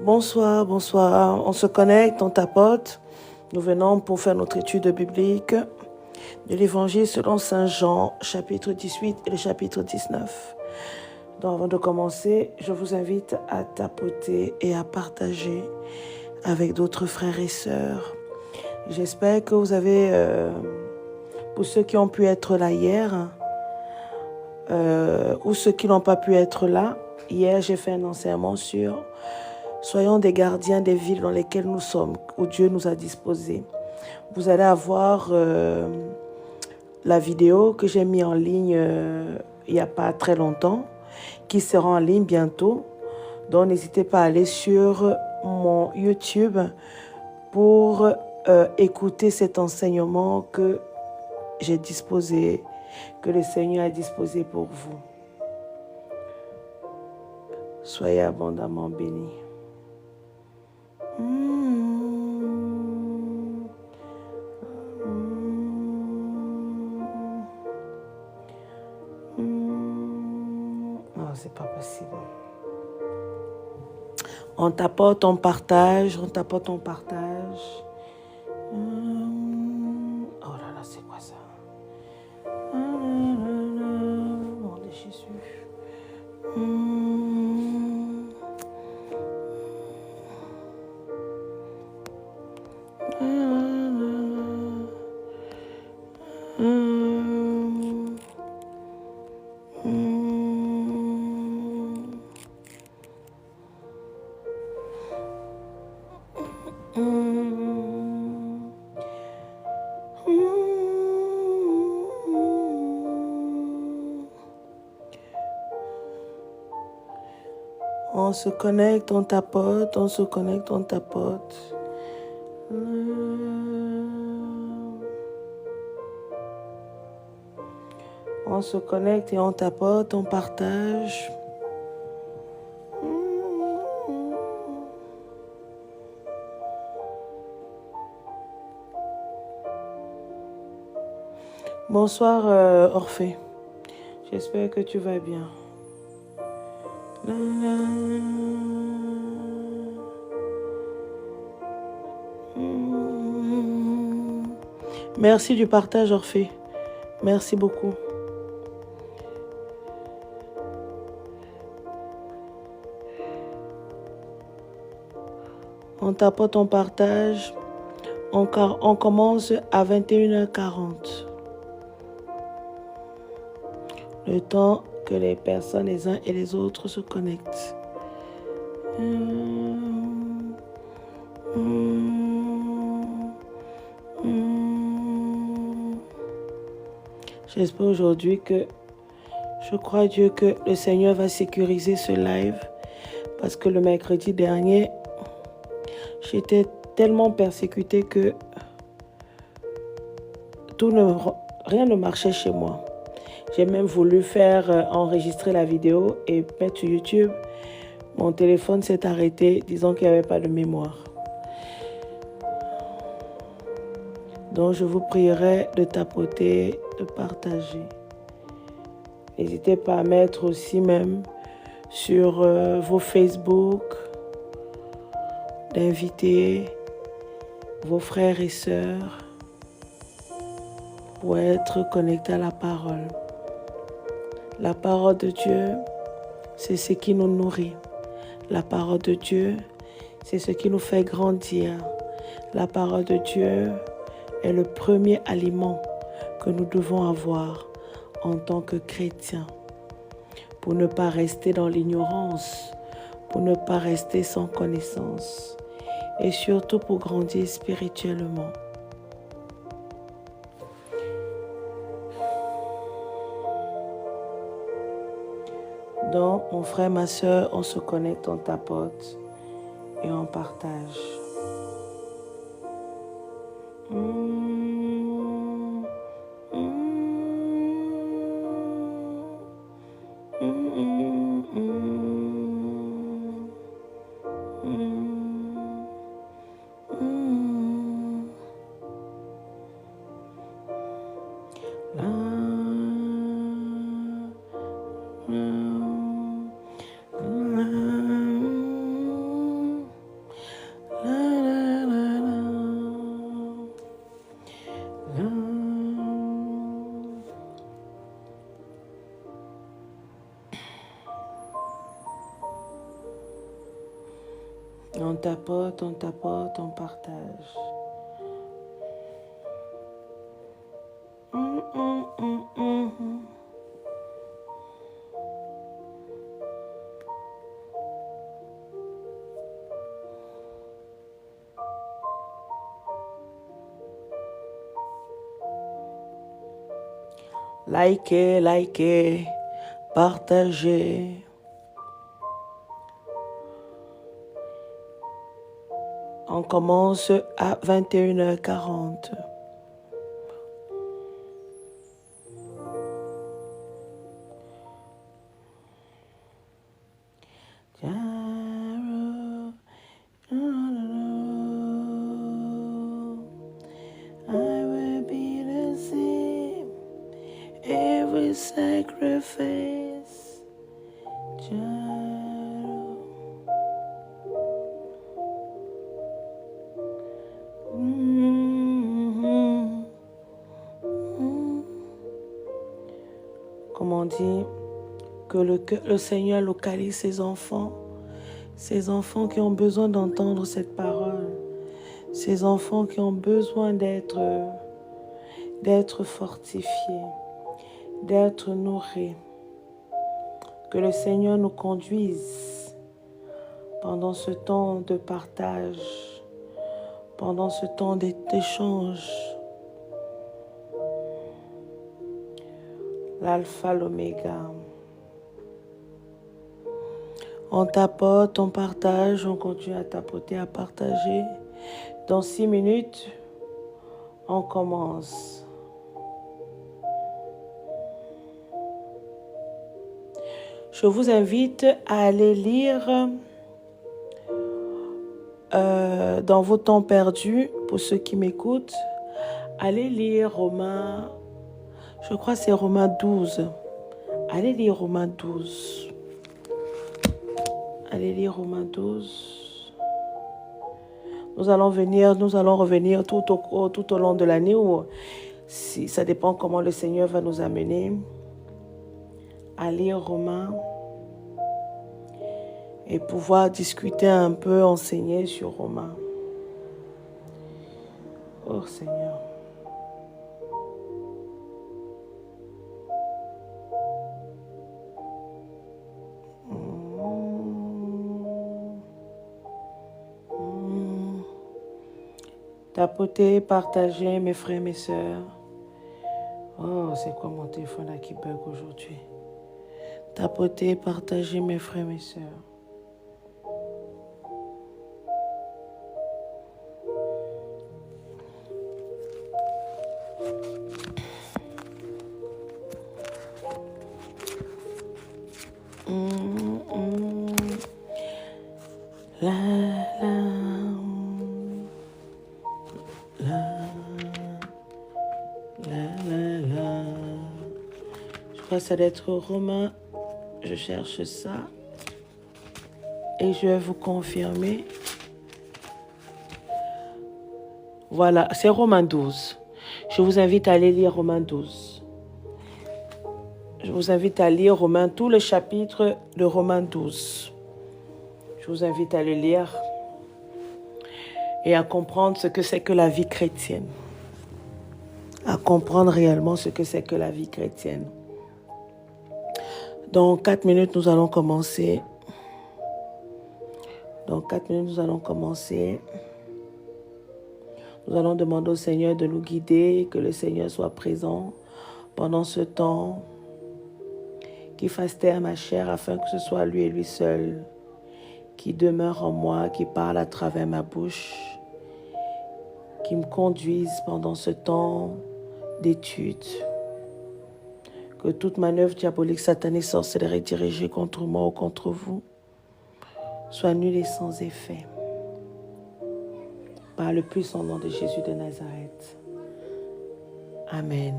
Bonsoir, bonsoir. On se connecte, on tapote. Nous venons pour faire notre étude biblique de l'Évangile selon Saint Jean, chapitre 18 et le chapitre 19. Donc avant de commencer, je vous invite à tapoter et à partager avec d'autres frères et sœurs. J'espère que vous avez, pour ceux qui ont pu être là hier, ou ceux qui n'ont pas pu être là, hier j'ai fait un enseignement sur soyons des gardiens des villes dans lesquelles nous sommes, où Dieu nous a disposés. Vous allez avoir la vidéo que j'ai mise en ligne il n'y a pas très longtemps, qui sera en ligne bientôt. Donc n'hésitez pas à aller sur mon YouTube pour écouter cet enseignement que j'ai disposé, que le Seigneur a disposé pour vous. Soyez abondamment bénis. Non, c'est pas possible. On tapote, on partage, on tapote, on partage. Oh là là, c'est quoi ça? Nom de Jésus. On se connecte, on tapote, on se connecte, on tapote. On se connecte et on tapote, on partage. Bonsoir Orphée, j'espère que tu vas bien. Merci du partage Orphée, merci beaucoup. On tapote, on partage, on commence à 21h40. Le temps que les personnes, les uns et les autres se connectent. J'espère aujourd'hui que, je crois Dieu que le Seigneur va sécuriser ce live parce que le mercredi dernier, j'étais tellement persécutée que rien ne marchait chez moi. J'ai même voulu faire enregistrer la vidéo et mettre sur YouTube. Mon téléphone s'est arrêté, disant qu'il n'y avait pas de mémoire. Donc je vous prierai de tapoter, de partager. N'hésitez pas à mettre aussi même sur vos Facebook, d'inviter vos frères et sœurs pour être connectés à la parole. La parole de Dieu, c'est ce qui nous nourrit. La parole de Dieu, c'est ce qui nous fait grandir. La parole de Dieu est le premier aliment que nous devons avoir en tant que chrétiens pour ne pas rester dans l'ignorance, pour ne pas rester sans connaissance et surtout pour grandir spirituellement. Donc, mon frère, ma soeur, on se connecte, on tapote et on partage. On tapote, on partage. Likez, partagez. On commence à 21h40. Sacrifice. Comme on dit, que le Seigneur localise ses enfants qui ont besoin d'entendre cette parole, ces enfants qui ont besoin d'être fortifiés, d'être nourris. Que le Seigneur nous conduise pendant ce temps de partage, pendant ce temps d'échange. L'alpha, l'oméga. On tapote, on partage, on continue à tapoter, à partager. Dans 6 minutes, on commence. Je vous invite à aller lire dans vos temps perdus, pour ceux qui m'écoutent, allez lire Romains, je crois que c'est Romains 12. Allez lire Romains 12. Allez lire Romains 12. Nous allons revenir tout au long de l'année, ou si ça dépend comment le Seigneur va nous amener à lire Romains et pouvoir discuter un peu, enseigner sur Romains. Oh Seigneur. Tapotez, partagez, mes frères, mes sœurs. Oh, c'est quoi mon téléphone là qui bug aujourd'hui? Tapotez, partagez, mes frères, mes sœurs. Je crois que ça doit être Romain. Je cherche ça. Et je vais vous confirmer. Voilà, c'est Romains 12. Je vous invite à aller lire Romains 12. Je vous invite à lire Romains, tout le chapitre de Romains 12. Je vous invite à le lire et à comprendre ce que c'est que la vie chrétienne. À comprendre réellement ce que c'est que la vie chrétienne. Dans 4 minutes, nous allons commencer. Dans 4 minutes, nous allons commencer. Nous allons demander au Seigneur de nous guider, que le Seigneur soit présent pendant ce temps, qu'il fasse taire ma chair afin que ce soit lui et lui seul qui demeure en moi, qui parle à travers ma bouche, qui me conduise pendant ce temps d'étude. Que toute manœuvre diabolique, satanique, sorcellerie dirigée contre moi ou contre vous soit nulle et sans effet. Par le puissant nom de Jésus de Nazareth. Amen.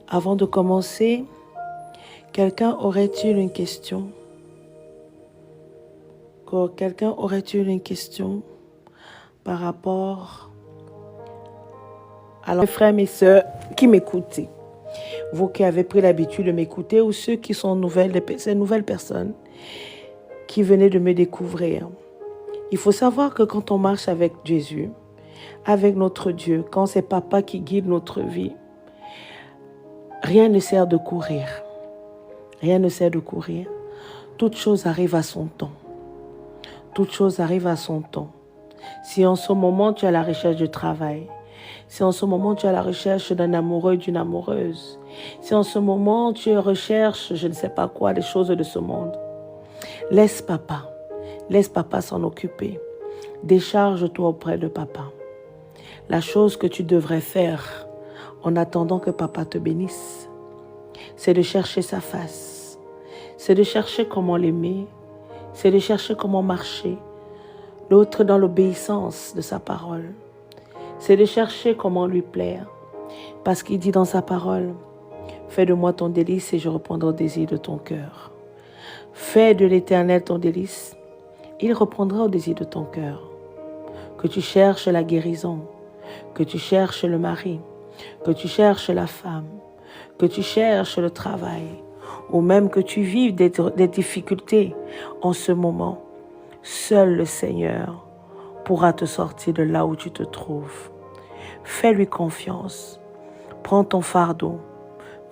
Avant de commencer, quelqu'un aurait-il une question? Quelqu'un aurait-il une question par rapport à mes frères, mes sœurs qui m'écoutez? Vous qui avez pris l'habitude de m'écouter ou ceux qui sont ces nouvelles personnes qui venaient de me découvrir. Il faut savoir que quand on marche avec Jésus, avec notre Dieu, quand c'est Papa qui guide notre vie, rien ne sert de courir. Rien ne sert de courir. Toute chose arrive à son temps. Toute chose arrive à son temps. Si en ce moment tu es à la recherche de travail, si en ce moment tu es à la recherche d'un amoureux, d'une amoureuse, si en ce moment tu recherches, je ne sais pas quoi, des choses de ce monde, laisse Papa s'en occuper. Décharge-toi auprès de Papa. La chose que tu devrais faire en attendant que Papa te bénisse, c'est de chercher sa face, c'est de chercher comment l'aimer, c'est de chercher comment marcher, l'autre dans l'obéissance de sa parole. C'est de chercher comment lui plaire. Parce qu'il dit dans sa parole, « Fais de moi ton délice et je répondrai au désir de ton cœur. » Fais de l'Éternel ton délice, il répondra au désir de ton cœur. Que tu cherches la guérison, que tu cherches le mari, que tu cherches la femme, que tu cherches le travail, ou même que tu vives des difficultés en ce moment, seul le Seigneur pourra te sortir de là où tu te trouves. Fais-lui confiance. Prends ton fardeau.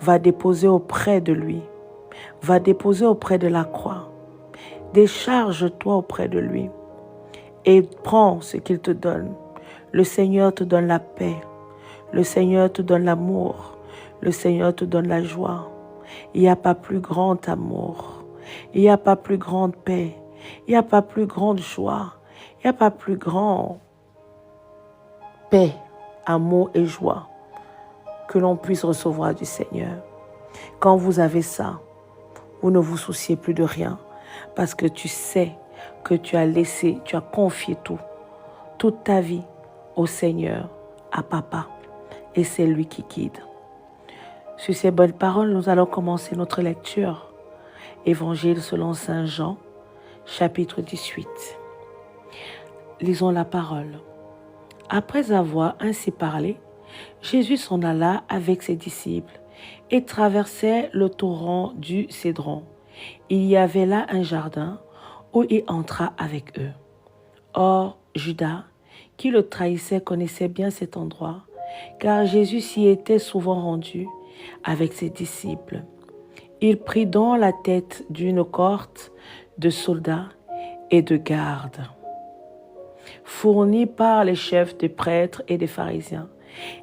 Va déposer auprès de lui. Va déposer auprès de la croix. Décharge-toi auprès de lui. Et prends ce qu'il te donne. Le Seigneur te donne la paix. Le Seigneur te donne l'amour. Le Seigneur te donne la joie. Il n'y a pas plus grand amour. Il n'y a pas plus grande paix. Il n'y a pas plus grande joie. Il n'y a pas plus grand paix, amour et joie que l'on puisse recevoir du Seigneur. Quand vous avez ça, vous ne vous souciez plus de rien parce que tu sais que tu as confié toute ta vie au Seigneur, à Papa, et c'est lui qui guide. Sur ces bonnes paroles, nous allons commencer notre lecture. Évangile selon Saint Jean, chapitre 18. Lisons la parole. Après avoir ainsi parlé, Jésus s'en alla avec ses disciples et traversait le torrent du Cédron. Il y avait là un jardin où il entra avec eux. Or, Judas, qui le trahissait, connaissait bien cet endroit, car Jésus s'y était souvent rendu avec ses disciples. Il prit donc la tête d'une cohorte de soldats et de gardes, fournis par les chefs des prêtres et des pharisiens,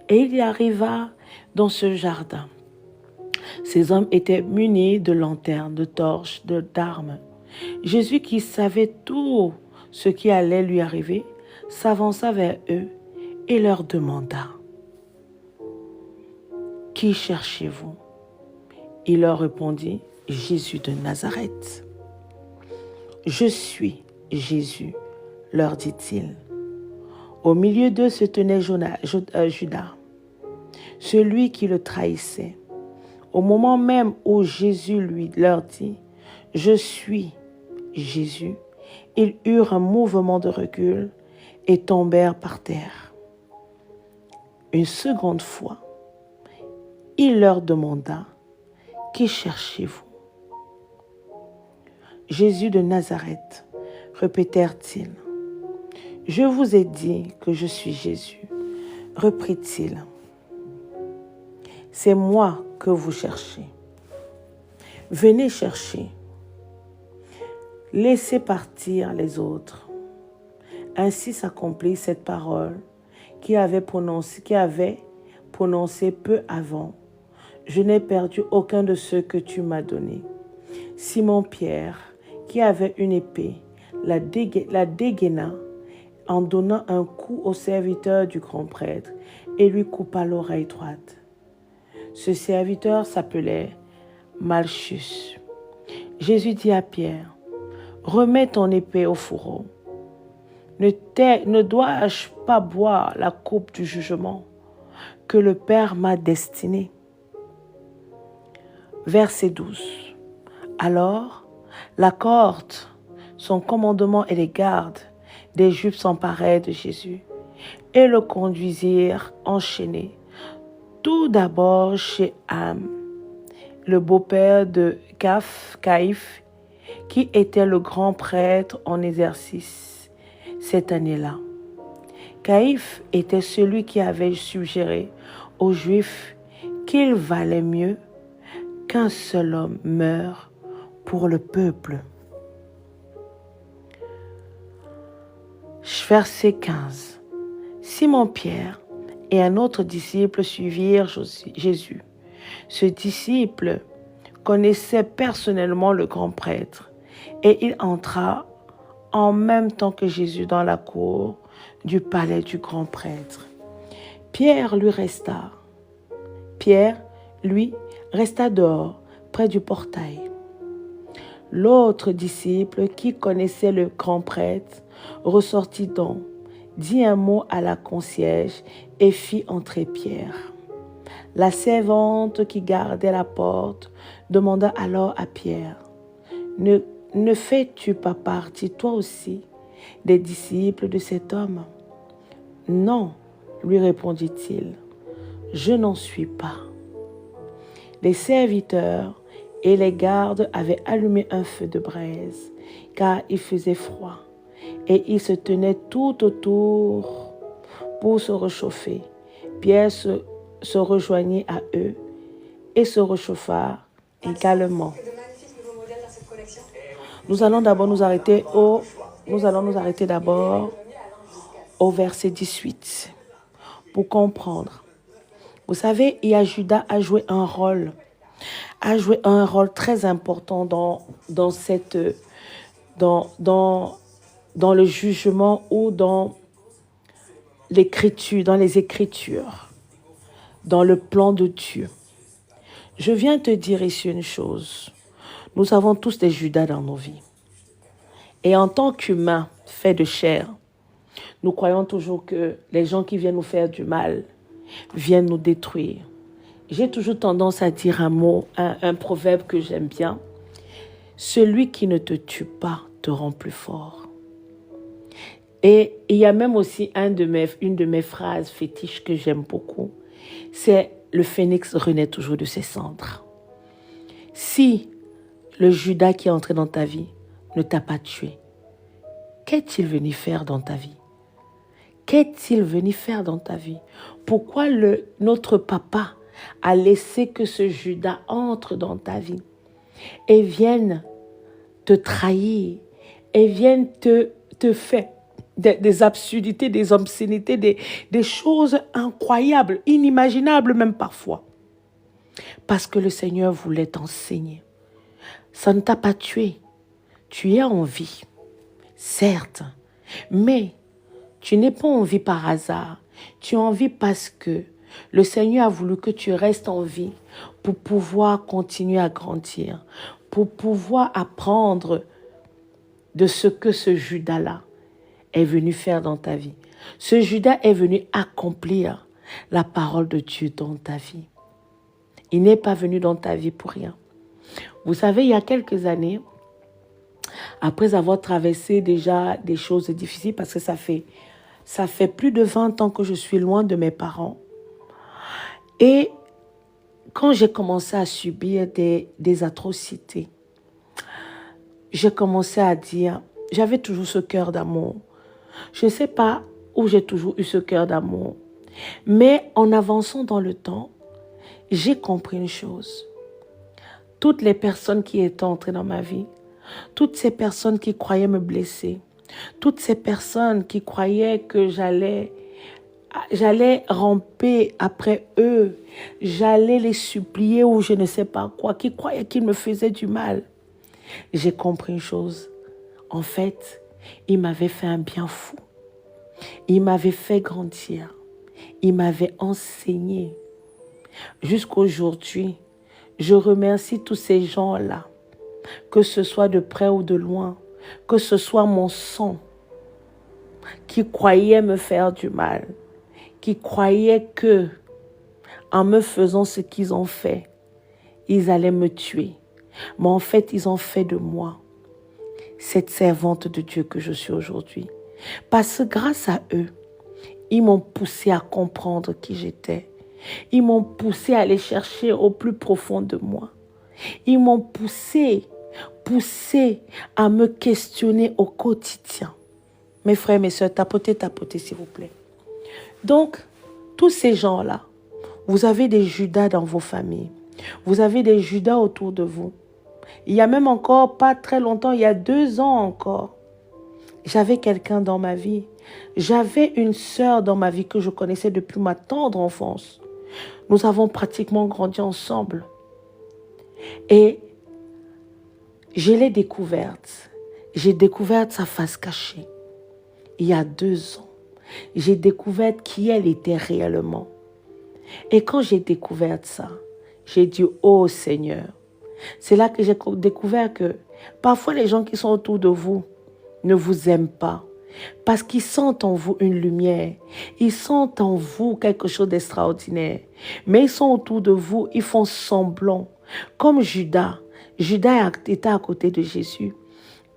et il y arriva dans ce jardin. Ces hommes étaient munis de lanternes, de torches, d'armes. Jésus, qui savait tout ce qui allait lui arriver, s'avança vers eux et leur demanda, « Qui cherchez-vous » Il leur répondit, « Jésus de Nazareth. »« Je suis Jésus, leur dit-il. Au milieu d'eux se tenait Judas, celui qui le trahissait. Au moment même où Jésus leur dit « Je suis Jésus », ils eurent un mouvement de recul et tombèrent par terre. Une seconde fois, il leur demanda « Qui cherchez-vous » ? « Jésus de Nazareth, répétèrent-ils. « Je vous ai dit que je suis Jésus, reprit-il. C'est moi que vous cherchez. Venez chercher. Laissez partir les autres. » Ainsi s'accomplit cette parole qui avait prononcé peu avant. Je n'ai perdu aucun de ceux que tu m'as donnés. Simon-Pierre, qui avait une épée, la dégaina en donnant un coup au serviteur du grand prêtre et lui coupa l'oreille droite. Ce serviteur s'appelait Malchus. Jésus dit à Pierre, « Remets ton épée au fourreau. Ne dois-je pas boire la coupe du jugement que le Père m'a destinée ?» Verset 12. Alors, la cohorte, son commandement et les gardes des Juifs s'emparèrent de Jésus et le conduisirent enchaîné, tout d'abord chez Anne, le beau-père de Caïphe, qui était le grand prêtre en exercice. cette année-là. Caïphe était celui qui avait suggéré aux Juifs qu'il valait mieux qu'un seul homme meure pour le peuple. Verset 15. Simon-Pierre et un autre disciple suivirent Jésus. Ce disciple connaissait personnellement le grand prêtre et il entra en même temps que Jésus dans la cour du palais du grand prêtre. Pierre, lui, resta dehors, près du portail. L'autre disciple, qui connaissait le grand prêtre, ressortit donc, dit un mot à la concierge et fit entrer Pierre. La servante qui gardait la porte demanda alors à Pierre, « Ne fais-tu pas partie, toi aussi, des disciples de cet homme ?» « Non, lui répondit-il, je n'en suis pas. » Les serviteurs et les gardes avaient allumé un feu de braise, car il faisait froid, et ils se tenaient tout autour pour se réchauffer. Pierre se rejoignit à eux et se réchauffa également. Nous allons nous arrêter d'abord au verset 18 pour comprendre. Vous savez, Judas a joué un rôle très important dans le jugement ou dans les Écritures, dans le plan de Dieu. Je viens te dire ici une chose. Nous avons tous des Judas dans nos vies. Et en tant qu'humains faits de chair, nous croyons toujours que les gens qui viennent nous faire du mal viennent nous détruire. J'ai toujours tendance à dire un proverbe que j'aime bien. Celui qui ne te tue pas te rend plus fort. Et il y a même aussi une de mes phrases fétiches que j'aime beaucoup. C'est le phénix renaît toujours de ses cendres. Si le Judas qui est entré dans ta vie ne t'a pas tué, qu'est-il venu faire dans ta vie? Qu'est-il venu faire dans ta vie? Pourquoi notre papa a laissé que ce Judas entre dans ta vie et vienne te trahir et vienne te faire des absurdités, des obscénités, des choses incroyables, inimaginables même parfois? Parce que le Seigneur voulait t'enseigner. Ça ne t'a pas tué. Tu es en vie, certes, mais tu n'es pas en vie par hasard. Tu es en vie parce que le Seigneur a voulu que tu restes en vie pour pouvoir continuer à grandir, pour pouvoir apprendre de ce que ce Judas-là est venu faire dans ta vie. Ce Judas est venu accomplir la parole de Dieu dans ta vie. Il n'est pas venu dans ta vie pour rien. Vous savez, il y a quelques années, après avoir traversé déjà des choses difficiles, parce que ça fait plus de 20 ans que je suis loin de mes parents. Et quand j'ai commencé à subir des atrocités, j'ai commencé à dire, j'avais toujours ce cœur d'amour. Je ne sais pas où j'ai toujours eu ce cœur d'amour. Mais en avançant dans le temps, j'ai compris une chose. Toutes les personnes qui étaient entrées dans ma vie, toutes ces personnes qui croyaient me blesser, toutes ces personnes qui croyaient que j'allais ramper après eux, j'allais les supplier ou je ne sais pas quoi, qui croyaient qu'ils me faisaient du mal. J'ai compris une chose. En fait, ils m'avaient fait un bien fou. Ils m'avaient fait grandir. Ils m'avaient enseigné. Jusqu'aujourd'hui, je remercie tous ces gens-là, que ce soit de près ou de loin, que ce soit mon sang, qui croyaient me faire du mal, qui croyaient que, en me faisant ce qu'ils ont fait, ils allaient me tuer. Mais en fait, ils ont fait de moi cette servante de Dieu que je suis aujourd'hui. Parce que grâce à eux, ils m'ont poussé à comprendre qui j'étais. Ils m'ont poussé à aller chercher au plus profond de moi. Ils m'ont poussé à me questionner au quotidien. Mes frères, mes sœurs, tapotez, s'il vous plaît. Donc, tous ces gens-là, vous avez des Judas dans vos familles. Vous avez des Judas autour de vous. Il y a même encore pas très longtemps, il y a 2 ans encore, j'avais quelqu'un dans ma vie. J'avais une sœur dans ma vie que je connaissais depuis ma tendre enfance. Nous avons pratiquement grandi ensemble. Et je l'ai découverte. J'ai découvert sa face cachée. Il y a 2 ans, j'ai découvert qui elle était réellement. Et quand j'ai découvert ça, j'ai dit, oh Seigneur, c'est là que j'ai découvert que parfois les gens qui sont autour de vous ne vous aiment pas parce qu'ils sentent en vous une lumière, ils sentent en vous quelque chose d'extraordinaire, mais ils sont autour de vous, ils font semblant. Comme Judas, Judas était à côté de Jésus,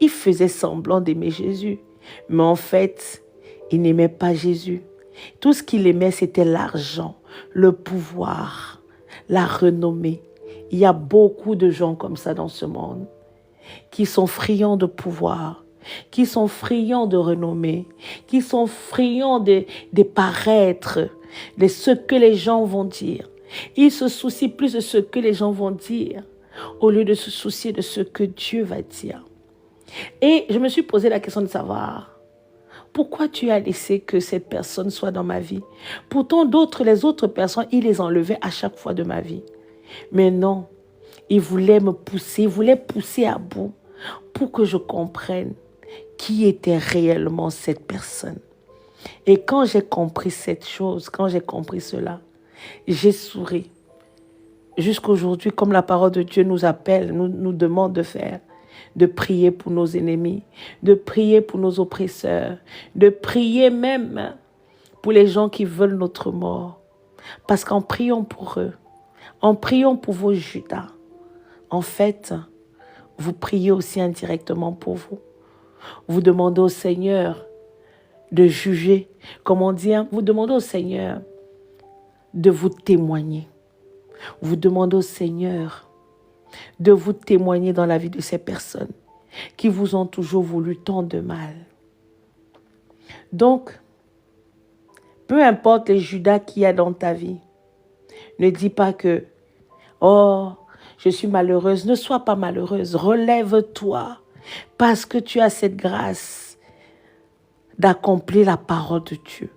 il faisait semblant d'aimer Jésus, mais en fait, il n'aimait pas Jésus. Tout ce qu'il aimait, c'était l'argent, le pouvoir, la renommée. Il y a beaucoup de gens comme ça dans ce monde qui sont friands de pouvoir, qui sont friands de renommée, qui sont friands de paraître, de ce que les gens vont dire. Ils se soucient plus de ce que les gens vont dire au lieu de se soucier de ce que Dieu va dire. Et je me suis posé la question de savoir pourquoi tu as laissé que cette personne soit dans ma vie. Pourtant, les autres personnes, il les enlevait à chaque fois de ma vie. Mais non, il voulait me pousser, il voulait pousser à bout pour que je comprenne qui était réellement cette personne. Et quand j'ai compris cette chose, quand j'ai compris cela, j'ai souri. Jusqu'aujourd'hui, comme la parole de Dieu nous appelle, nous demande de faire, de prier pour nos ennemis, de prier pour nos oppresseurs, de prier même pour les gens qui veulent notre mort. Parce qu'en priant pour eux, en priant pour vos Judas, en fait, vous priez aussi indirectement pour vous. Vous demandez au Seigneur de juger, comment dire, vous demandez au Seigneur de vous témoigner. Vous demandez au Seigneur de vous témoigner dans la vie de ces personnes qui vous ont toujours voulu tant de mal. Donc, peu importe les Judas qu'il y a dans ta vie, ne dis pas que « Oh, je suis malheureuse ». Ne sois pas malheureuse, relève-toi parce que tu as cette grâce d'accomplir la parole de Dieu.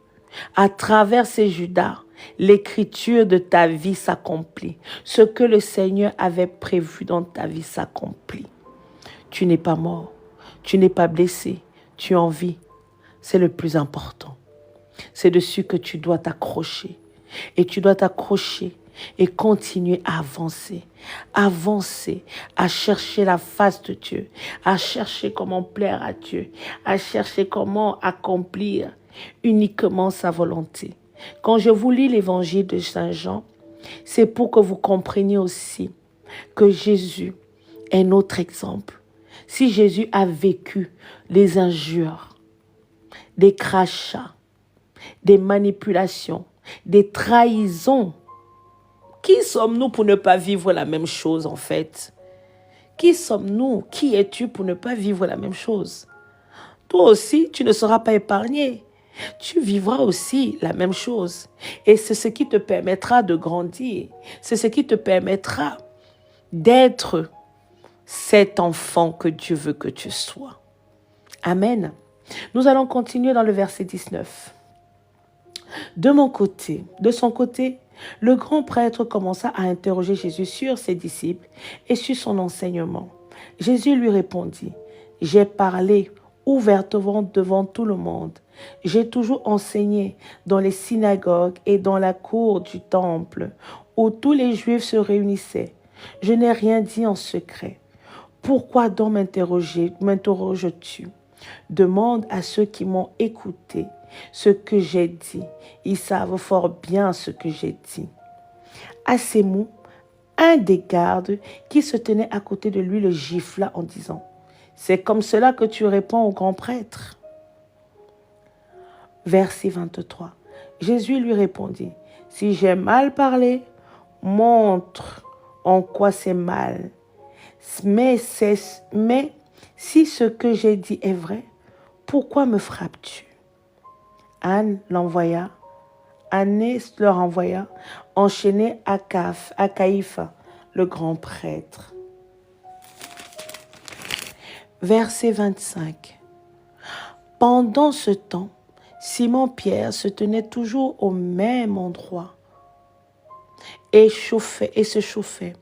À travers ces Judas, l'écriture de ta vie s'accomplit. Ce que le Seigneur avait prévu dans ta vie s'accomplit. Tu n'es pas mort, tu n'es pas blessé, tu en vis. C'est le plus important. C'est dessus que tu dois t'accrocher. Et tu dois t'accrocher et continuer à avancer. Avancer, à chercher la face de Dieu, à chercher comment plaire à Dieu, à chercher comment accomplir uniquement sa volonté. Quand je vous lis l'évangile de Saint Jean, c'est pour que vous compreniez aussi que Jésus est notre exemple. Si Jésus a vécu les injures, des crachats, des manipulations, des trahisons, qui sommes-nous pour ne pas vivre la même chose en fait? Qui sommes-nous? Qui es-tu pour ne pas vivre la même chose? Toi aussi, tu ne seras pas épargné. Tu vivras aussi la même chose. Et c'est ce qui te permettra de grandir. C'est ce qui te permettra d'être cet enfant que Dieu veut que tu sois. Amen. Nous allons continuer dans le verset 19. De son côté, le grand prêtre commença à interroger Jésus sur ses disciples et sur son enseignement. Jésus lui répondit, « J'ai parlé ouvertement devant tout le monde. J'ai toujours enseigné dans les synagogues et dans la cour du temple où tous les Juifs se réunissaient. Je n'ai rien dit en secret. Pourquoi donc m'interroges-tu? Demande à ceux qui m'ont écouté ce que j'ai dit. Ils savent fort bien ce que j'ai dit. » À ces mots, un des gardes qui se tenait à côté de lui le gifla en disant, « C'est comme cela que tu réponds au grand prêtre. » Verset 23. Jésus lui répondit, « Si j'ai mal parlé, montre en quoi c'est mal. Mais si ce que j'ai dit est vrai, pourquoi me frappes-tu? Anne Année leur envoya, enchaîné à Caïphe, le grand prêtre. Verset 25. Pendant ce temps, Simon-Pierre se tenait toujours au même endroit et se chauffait.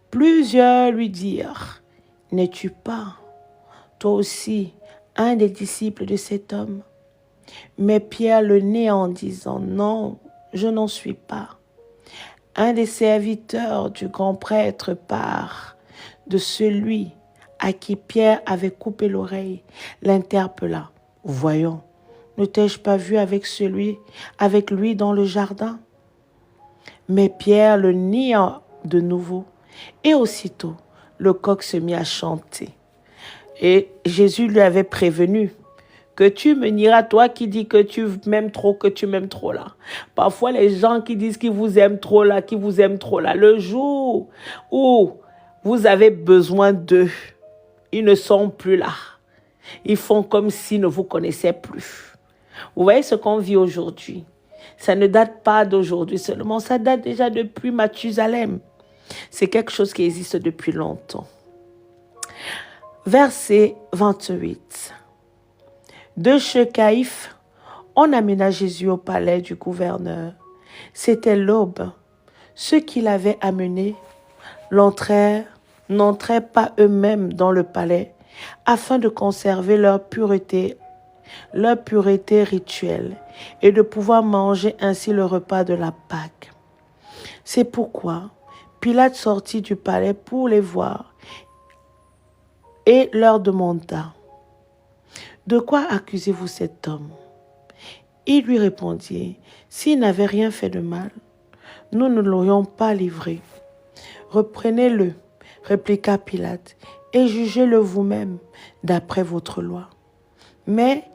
Plusieurs lui dirent, « N'es-tu pas, toi aussi, un des disciples de cet homme ?» Mais Pierre le niait en disant, « Non, je n'en suis pas. » Un des serviteurs du grand prêtre part de celui à qui Pierre avait coupé l'oreille, l'interpella. « Voyons, ne t'ai-je pas vu avec lui dans le jardin ?» Mais Pierre le nia de nouveau, et aussitôt le coq se mit à chanter. Et Jésus lui avait prévenu, « Que tu me nieras, toi qui dis que tu m'aimes trop, là. » Parfois, les gens qui disent qu'ils vous aiment trop là, le jour où vous avez besoin d'eux, ils ne sont plus là. Ils font comme s'ils ne vous connaissaient plus. Vous voyez ce qu'on vit aujourd'hui? Ça ne date pas d'aujourd'hui seulement, ça date déjà depuis Mathusalem. C'est quelque chose qui existe depuis longtemps. Verset 28. De chez Caïphe, on amena Jésus au palais du gouverneur. C'était l'aube. Ceux qui l'avaient amené n'entraient pas eux-mêmes dans le palais afin de conserver leur pureté rituelle et de pouvoir manger ainsi le repas de la Pâque. C'est pourquoi Pilate sortit du palais pour les voir et leur demanda, « De quoi accusez-vous cet homme ?» Ils lui répondirent, « S'il n'avait rien fait de mal, nous ne l'aurions pas livré. » « Reprenez-le, répliqua Pilate, et jugez-le vous-même d'après votre loi. » Mais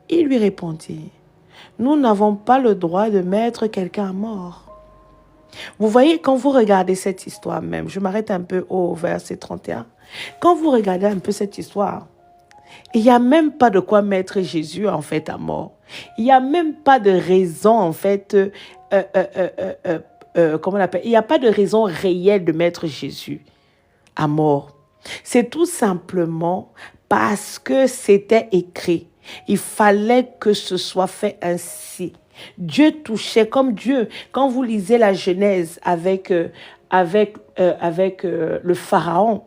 il lui répondit, « Nous n'avons pas le droit de mettre quelqu'un à mort. » Vous voyez, quand vous regardez cette histoire même, je m'arrête un peu au verset 31, quand vous regardez un peu cette histoire, il n'y a même pas de quoi mettre Jésus en fait à mort. Il n'y a même pas de raison en fait, comment on appelle, il n'y a pas de raison réelle de mettre Jésus à mort. C'est tout simplement parce que c'était écrit. Il fallait que ce soit fait ainsi. Dieu touchait comme Dieu. Quand vous lisez la Genèse avec le Pharaon,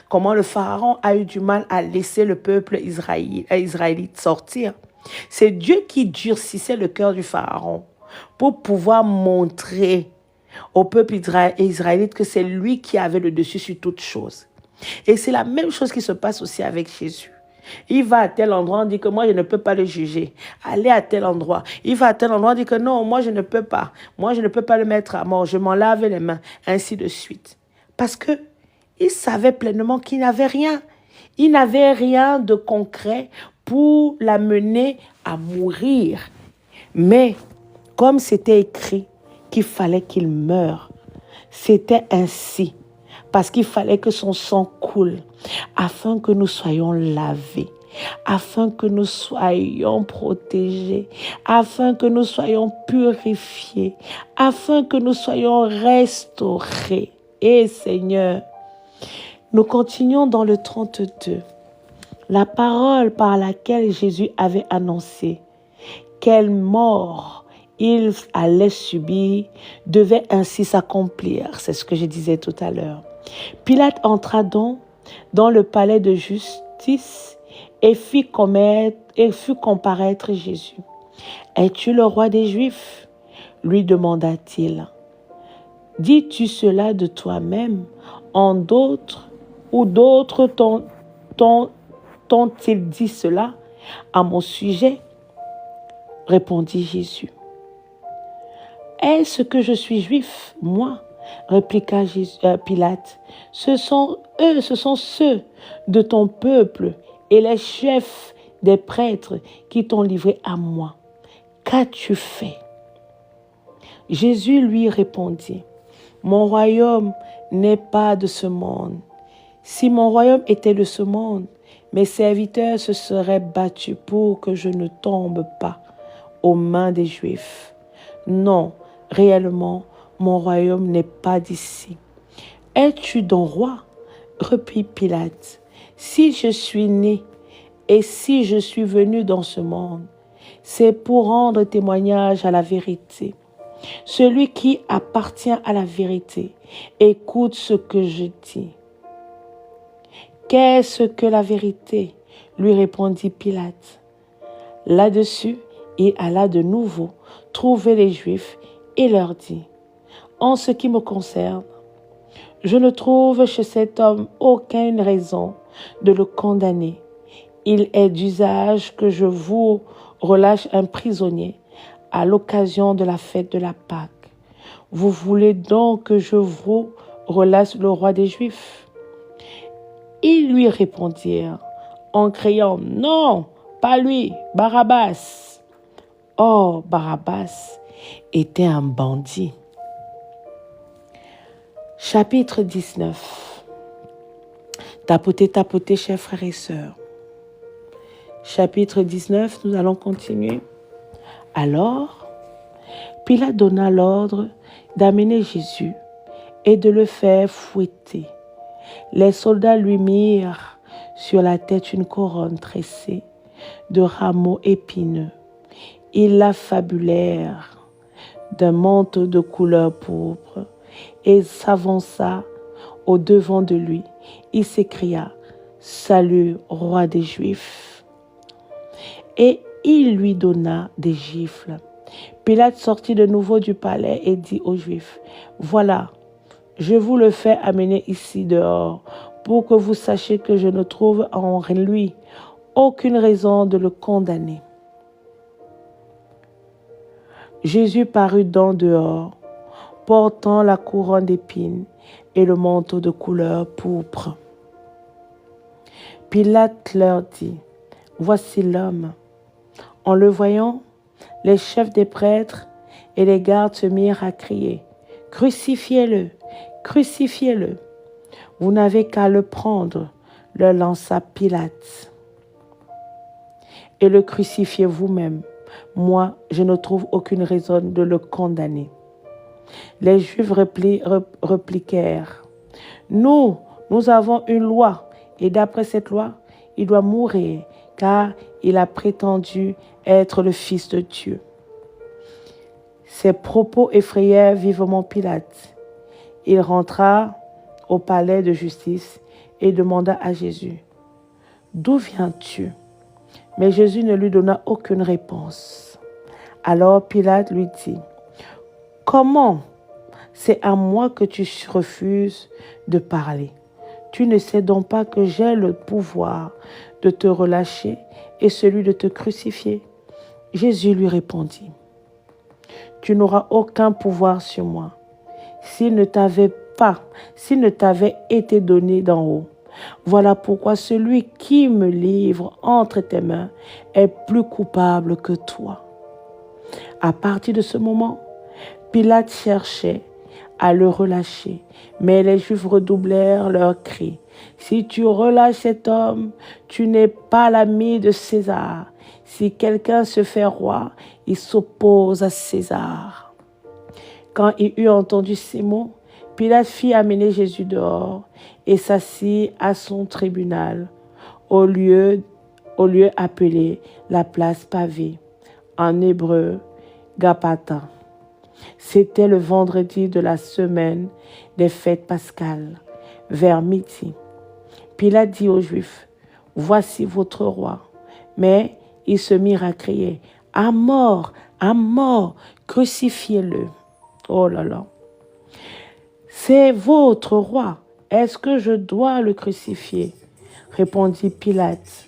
comment le Pharaon a eu du mal à laisser le peuple israélite sortir. C'est Dieu qui durcissait le cœur du Pharaon pour pouvoir montrer au peuple israélite que c'est lui qui avait le dessus sur toute chose. Et c'est la même chose qui se passe aussi avec Jésus. Il va à tel endroit, on dit que moi je ne peux pas le juger. Allez à tel endroit. Il va à tel endroit, on dit que non, moi je ne peux pas. Moi je ne peux pas le mettre à mort. Je m'en lave les mains, ainsi de suite. Parce que il savait pleinement qu'il n'avait rien. Il n'avait rien de concret pour l'amener à mourir. Mais comme c'était écrit qu'il fallait qu'il meure, c'était ainsi. Parce qu'il fallait que son sang coule, afin que nous soyons lavés, afin que nous soyons protégés, afin que nous soyons purifiés, afin que nous soyons restaurés. Et Seigneur, nous continuons dans le 32. La parole par laquelle Jésus avait annoncé quelle mort il allait subir devait ainsi s'accomplir. C'est ce que je disais tout à l'heure. Pilate entra donc dans le palais de justice et fit comparaître Jésus. « Es-tu le roi des Juifs ?» lui demanda-t-il. « Dis-tu cela de toi-même en d'autres ou d'autres t'ont-ils dit cela à mon sujet ?» répondit Jésus. « Est-ce que je suis juif, moi ?» répliqua Pilate. « Ce sont ceux de ton peuple et les chefs des prêtres qui t'ont livré à moi. Qu'as-tu fait ?» Jésus lui répondit, « Mon royaume n'est pas de ce monde. Si mon royaume était de ce monde, mes serviteurs se seraient battus pour que je ne tombe pas aux mains des Juifs. Non, réellement, mon royaume n'est pas d'ici. Es-tu donc roi? Reprit Pilate. Si je suis né et si je suis venu dans ce monde, c'est pour rendre témoignage à la vérité. Celui qui appartient à la vérité, écoute ce que je dis. Qu'est-ce que la vérité? Lui répondit Pilate. Là-dessus, il alla de nouveau trouver les Juifs et leur dit, en ce qui me concerne, je ne trouve chez cet homme aucune raison de le condamner. Il est d'usage que je vous relâche un prisonnier à l'occasion de la fête de la Pâque. Vous voulez donc que je vous relâche le roi des Juifs? Ils lui répondirent en criant, non, pas lui, Barabbas. Or, Barabbas était un bandit. Chapitre 19. Tapotez, tapotez, chers frères et sœurs. Chapitre 19, nous allons continuer. Alors, Pilate donna l'ordre d'amener Jésus et de le faire fouetter. Les soldats lui mirent sur la tête une couronne tressée de rameaux épineux. Ils l'affabulèrent d'un manteau de couleur pourpre et s'avança au-devant de lui. Il s'écria, « Salut, roi des Juifs !» Et il lui donna des gifles. Pilate sortit de nouveau du palais et dit aux Juifs, « Voilà, je vous le fais amener ici dehors, pour que vous sachiez que je ne trouve en lui aucune raison de le condamner. » Jésus parut donc dehors, portant la couronne d'épines et le manteau de couleur pourpre. Pilate leur dit, « Voici l'homme. » En le voyant, les chefs des prêtres et les gardes se mirent à crier, « Crucifiez-le, crucifiez-le. » Vous n'avez qu'à le prendre, leur lança Pilate. Et le crucifiez vous-même. Moi, je ne trouve aucune raison de le condamner. Les Juifs répliquèrent, « Nous avons une loi, et d'après cette loi, il doit mourir, car il a prétendu être le Fils de Dieu. » Ces propos effrayèrent vivement Pilate. Il rentra au palais de justice et demanda à Jésus, « D'où viens-tu » Mais Jésus ne lui donna aucune réponse. Alors Pilate lui dit, « Comment? C'est à moi que tu refuses de parler. Tu ne sais donc pas que j'ai le pouvoir de te relâcher et celui de te crucifier. » Jésus lui répondit, « Tu n'auras aucun pouvoir sur moi, s'il ne t'avait été donné d'en haut. Voilà pourquoi celui qui me livre entre tes mains est plus coupable que toi. » À partir de ce moment, Pilate cherchait à le relâcher, mais les Juifs redoublèrent leurs cris. « Si tu relâches cet homme, tu n'es pas l'ami de César. Si quelqu'un se fait roi, il s'oppose à César. » Quand il eut entendu ces mots, Pilate fit amener Jésus dehors et s'assit à son tribunal, au lieu appelé la place pavée, en hébreu, Gabbatha. C'était le vendredi de la semaine des fêtes pascales, vers midi. Pilate dit aux Juifs, « Voici votre roi. » Mais ils se mirent à crier, « À mort, crucifiez-le. » Oh là là. « C'est votre roi. Est-ce que je dois le crucifier? » répondit Pilate.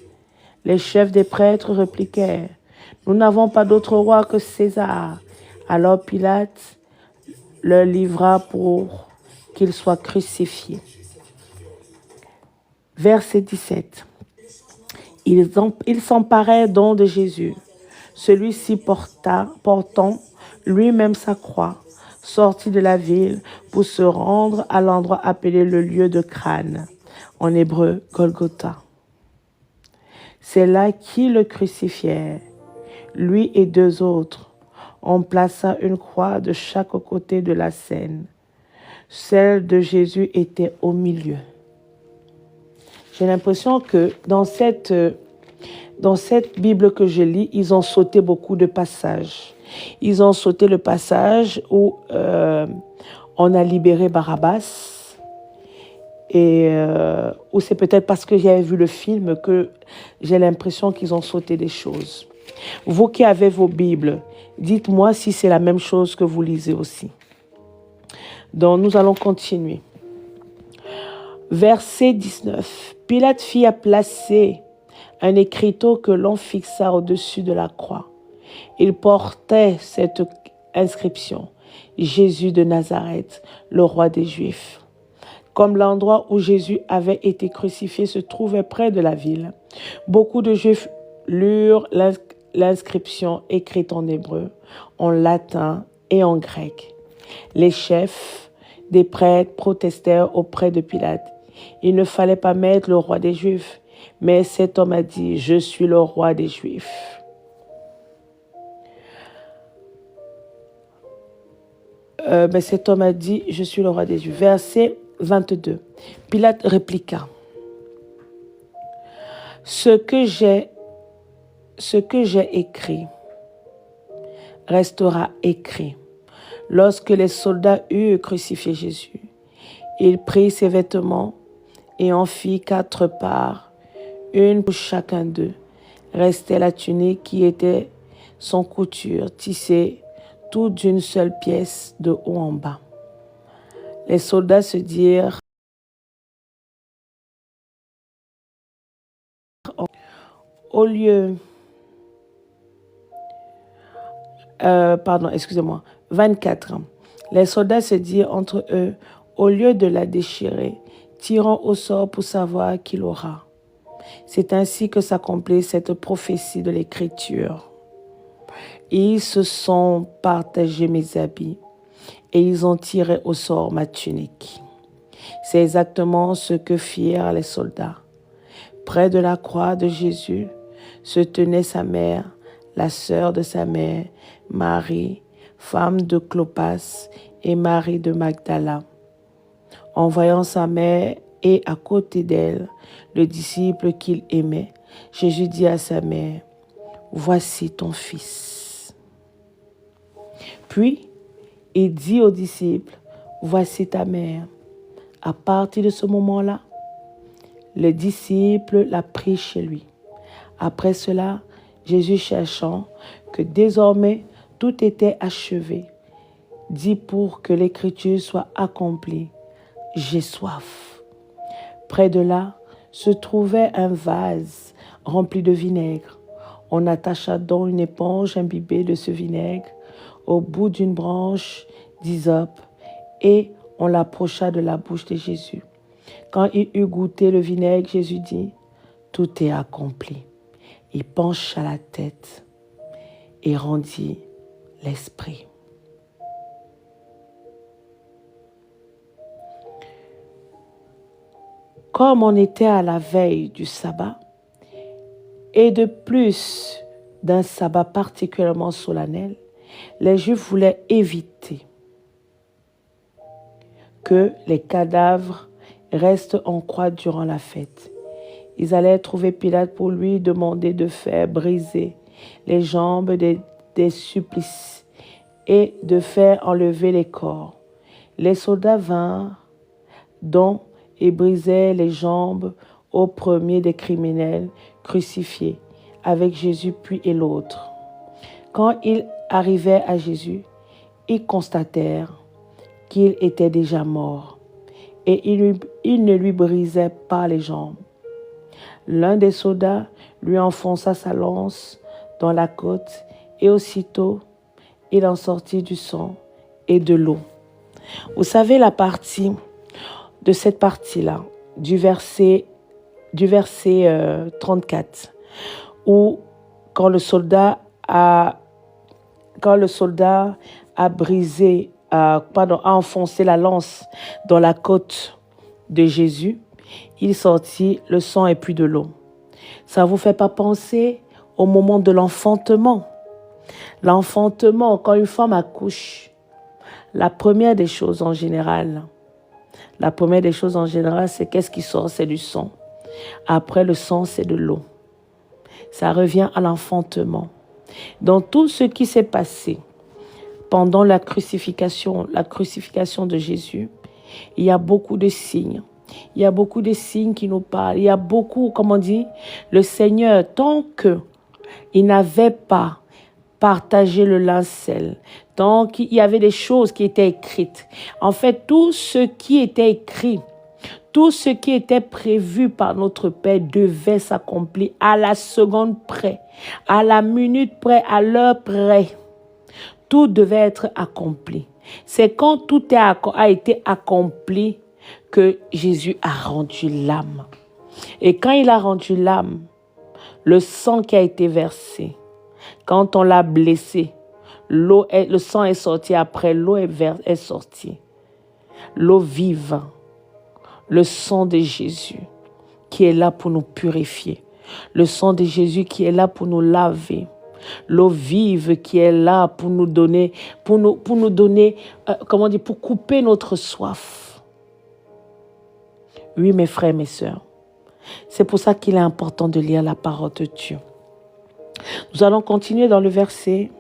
Les chefs des prêtres répliquèrent, « Nous n'avons pas d'autre roi que César. » Alors Pilate le livra pour qu'il soit crucifié. Verset 17. Ils s'emparèrent donc de Jésus. Celui-ci portant lui-même sa croix, sortit de la ville pour se rendre à l'endroit appelé le lieu de crâne, en hébreu Golgotha. C'est là qui le crucifièrent, lui et 2 autres. On plaça une croix de chaque côté de la scène. Celle de Jésus était au milieu. J'ai l'impression que dans cette Bible que je lis, ils ont sauté beaucoup de passages. Ils ont sauté le passage où on a libéré Barabbas. Ou c'est peut-être parce que j'avais vu le film que j'ai l'impression qu'ils ont sauté des choses. Vous qui avez vos Bibles, dites-moi si c'est la même chose que vous lisez aussi. Donc nous allons continuer. Verset 19. Pilate fit placer un écriteau que l'on fixa au-dessus de la croix. Il portait cette inscription: Jésus de Nazareth, le roi des Juifs. Comme l'endroit où Jésus avait été crucifié se trouvait près de la ville, beaucoup de Juifs lurent l'inscription écrite en hébreu, en latin et en grec. Les chefs des prêtres protestèrent auprès de Pilate. Il ne fallait pas mettre le roi des Juifs, mais cet homme a dit: je suis le roi des Juifs. Cet homme a dit: je suis le roi des Juifs. Verset 22. Pilate répliqua: ce que j'ai écrit restera écrit. Lorsque les soldats eurent crucifié Jésus, il prit ses vêtements et en fit 4 parts, une pour chacun d'eux. Restait la tunique qui était sans couture, tissée toute d'une seule pièce de haut en bas. Les soldats se dirent: au lieu... 24. Les soldats se dirent entre eux: au lieu de la déchirer, tirons au sort pour savoir qui l'aura. C'est ainsi que s'accomplit cette prophétie de l'Écriture. Ils se sont partagés mes habits et ils ont tiré au sort ma tunique. C'est exactement ce que firent les soldats. Près de la croix de Jésus se tenait sa mère, la sœur de sa mère, Marie, femme de Clopas, et Marie de Magdala. En voyant sa mère et à côté d'elle le disciple qu'il aimait, Jésus dit à sa mère: voici ton fils. Puis il dit aux disciples: voici ta mère. À partir de ce moment-là, le disciple l'a pris chez lui. Après cela, Jésus, cherchant que désormais tout était achevé, dit pour que l'écriture soit accomplie: j'ai soif. Près de là se trouvait un vase rempli de vinaigre. On attacha donc une éponge imbibée de ce vinaigre au bout d'une branche d'hysope et on l'approcha de la bouche de Jésus. Quand il eut goûté le vinaigre, Jésus dit: tout est accompli. Il pencha la tête et rendit l'esprit. Comme on était à la veille du sabbat, et de plus d'un sabbat particulièrement solennel, les Juifs voulaient éviter que les cadavres restent en croix durant la fête. Ils allaient trouver Pilate pour lui demander de faire briser les jambes des supplices et de faire enlever les corps. Les soldats vinrent donc et brisaient les jambes au premier des criminels crucifiés, avec Jésus puis et l'autre. Quand ils arrivaient à Jésus, ils constatèrent qu'il était déjà mort et ils ne lui brisaient pas les jambes. L'un des soldats lui enfonça sa lance dans la côte et aussitôt il en sortit du sang et de l'eau. Vous savez la partie de cette partie-là, du verset 34, où quand le soldat a enfoncé la lance dans la côte de Jésus, il sortit le sang et puis de l'eau. Ça ne vous fait pas penser au moment de l'enfantement. L'enfantement, quand une femme accouche, la première des choses en général, c'est qu'est-ce qui sort? C'est du sang. Après le sang, c'est de l'eau. Ça revient à l'enfantement. Dans tout ce qui s'est passé pendant la crucifixion de Jésus, il y a beaucoup de signes. Il y a beaucoup de signes qui nous parlent. Il y a beaucoup, comme on dit, le Seigneur, tant qu'il n'avait pas partagé le linceul, tant qu'il y avait des choses qui étaient écrites. En fait, tout ce qui était écrit, tout ce qui était prévu par notre Père devait s'accomplir à la seconde près, à la minute près, à l'heure près. Tout devait être accompli. C'est quand tout a été accompli que Jésus a rendu l'âme. Et quand il a rendu l'âme, le sang qui a été versé, quand on l'a blessé, le sang est sorti après, l'eau est sortie. L'eau vive, le sang de Jésus qui est là pour nous purifier. Le sang de Jésus qui est là pour nous laver. L'eau vive qui est là pour nous donner, pour couper notre soif. Oui, mes frères, mes sœurs. C'est pour ça qu'il est important de lire la parole de Dieu. Nous allons continuer dans le verset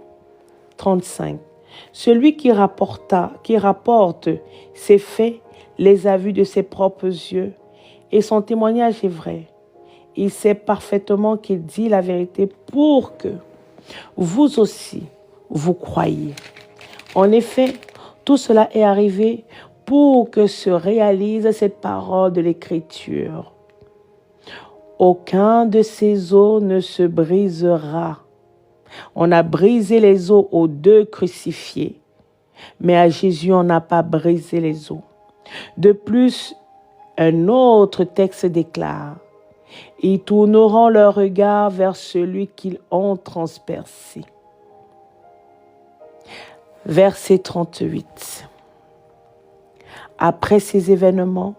35. Celui qui rapporte ces faits les a vus de ses propres yeux et son témoignage est vrai. Il sait parfaitement qu'il dit la vérité pour que vous aussi, vous croyez. En effet, tout cela est arrivé pour que se réalise cette parole de l'Écriture. Aucun de ces os ne se brisera. On a brisé les os aux deux crucifiés, mais à Jésus, on n'a pas brisé les os. De plus, un autre texte déclare: ils tourneront leur regard vers celui qu'ils ont transpercé. Verset 38. Après ces événements,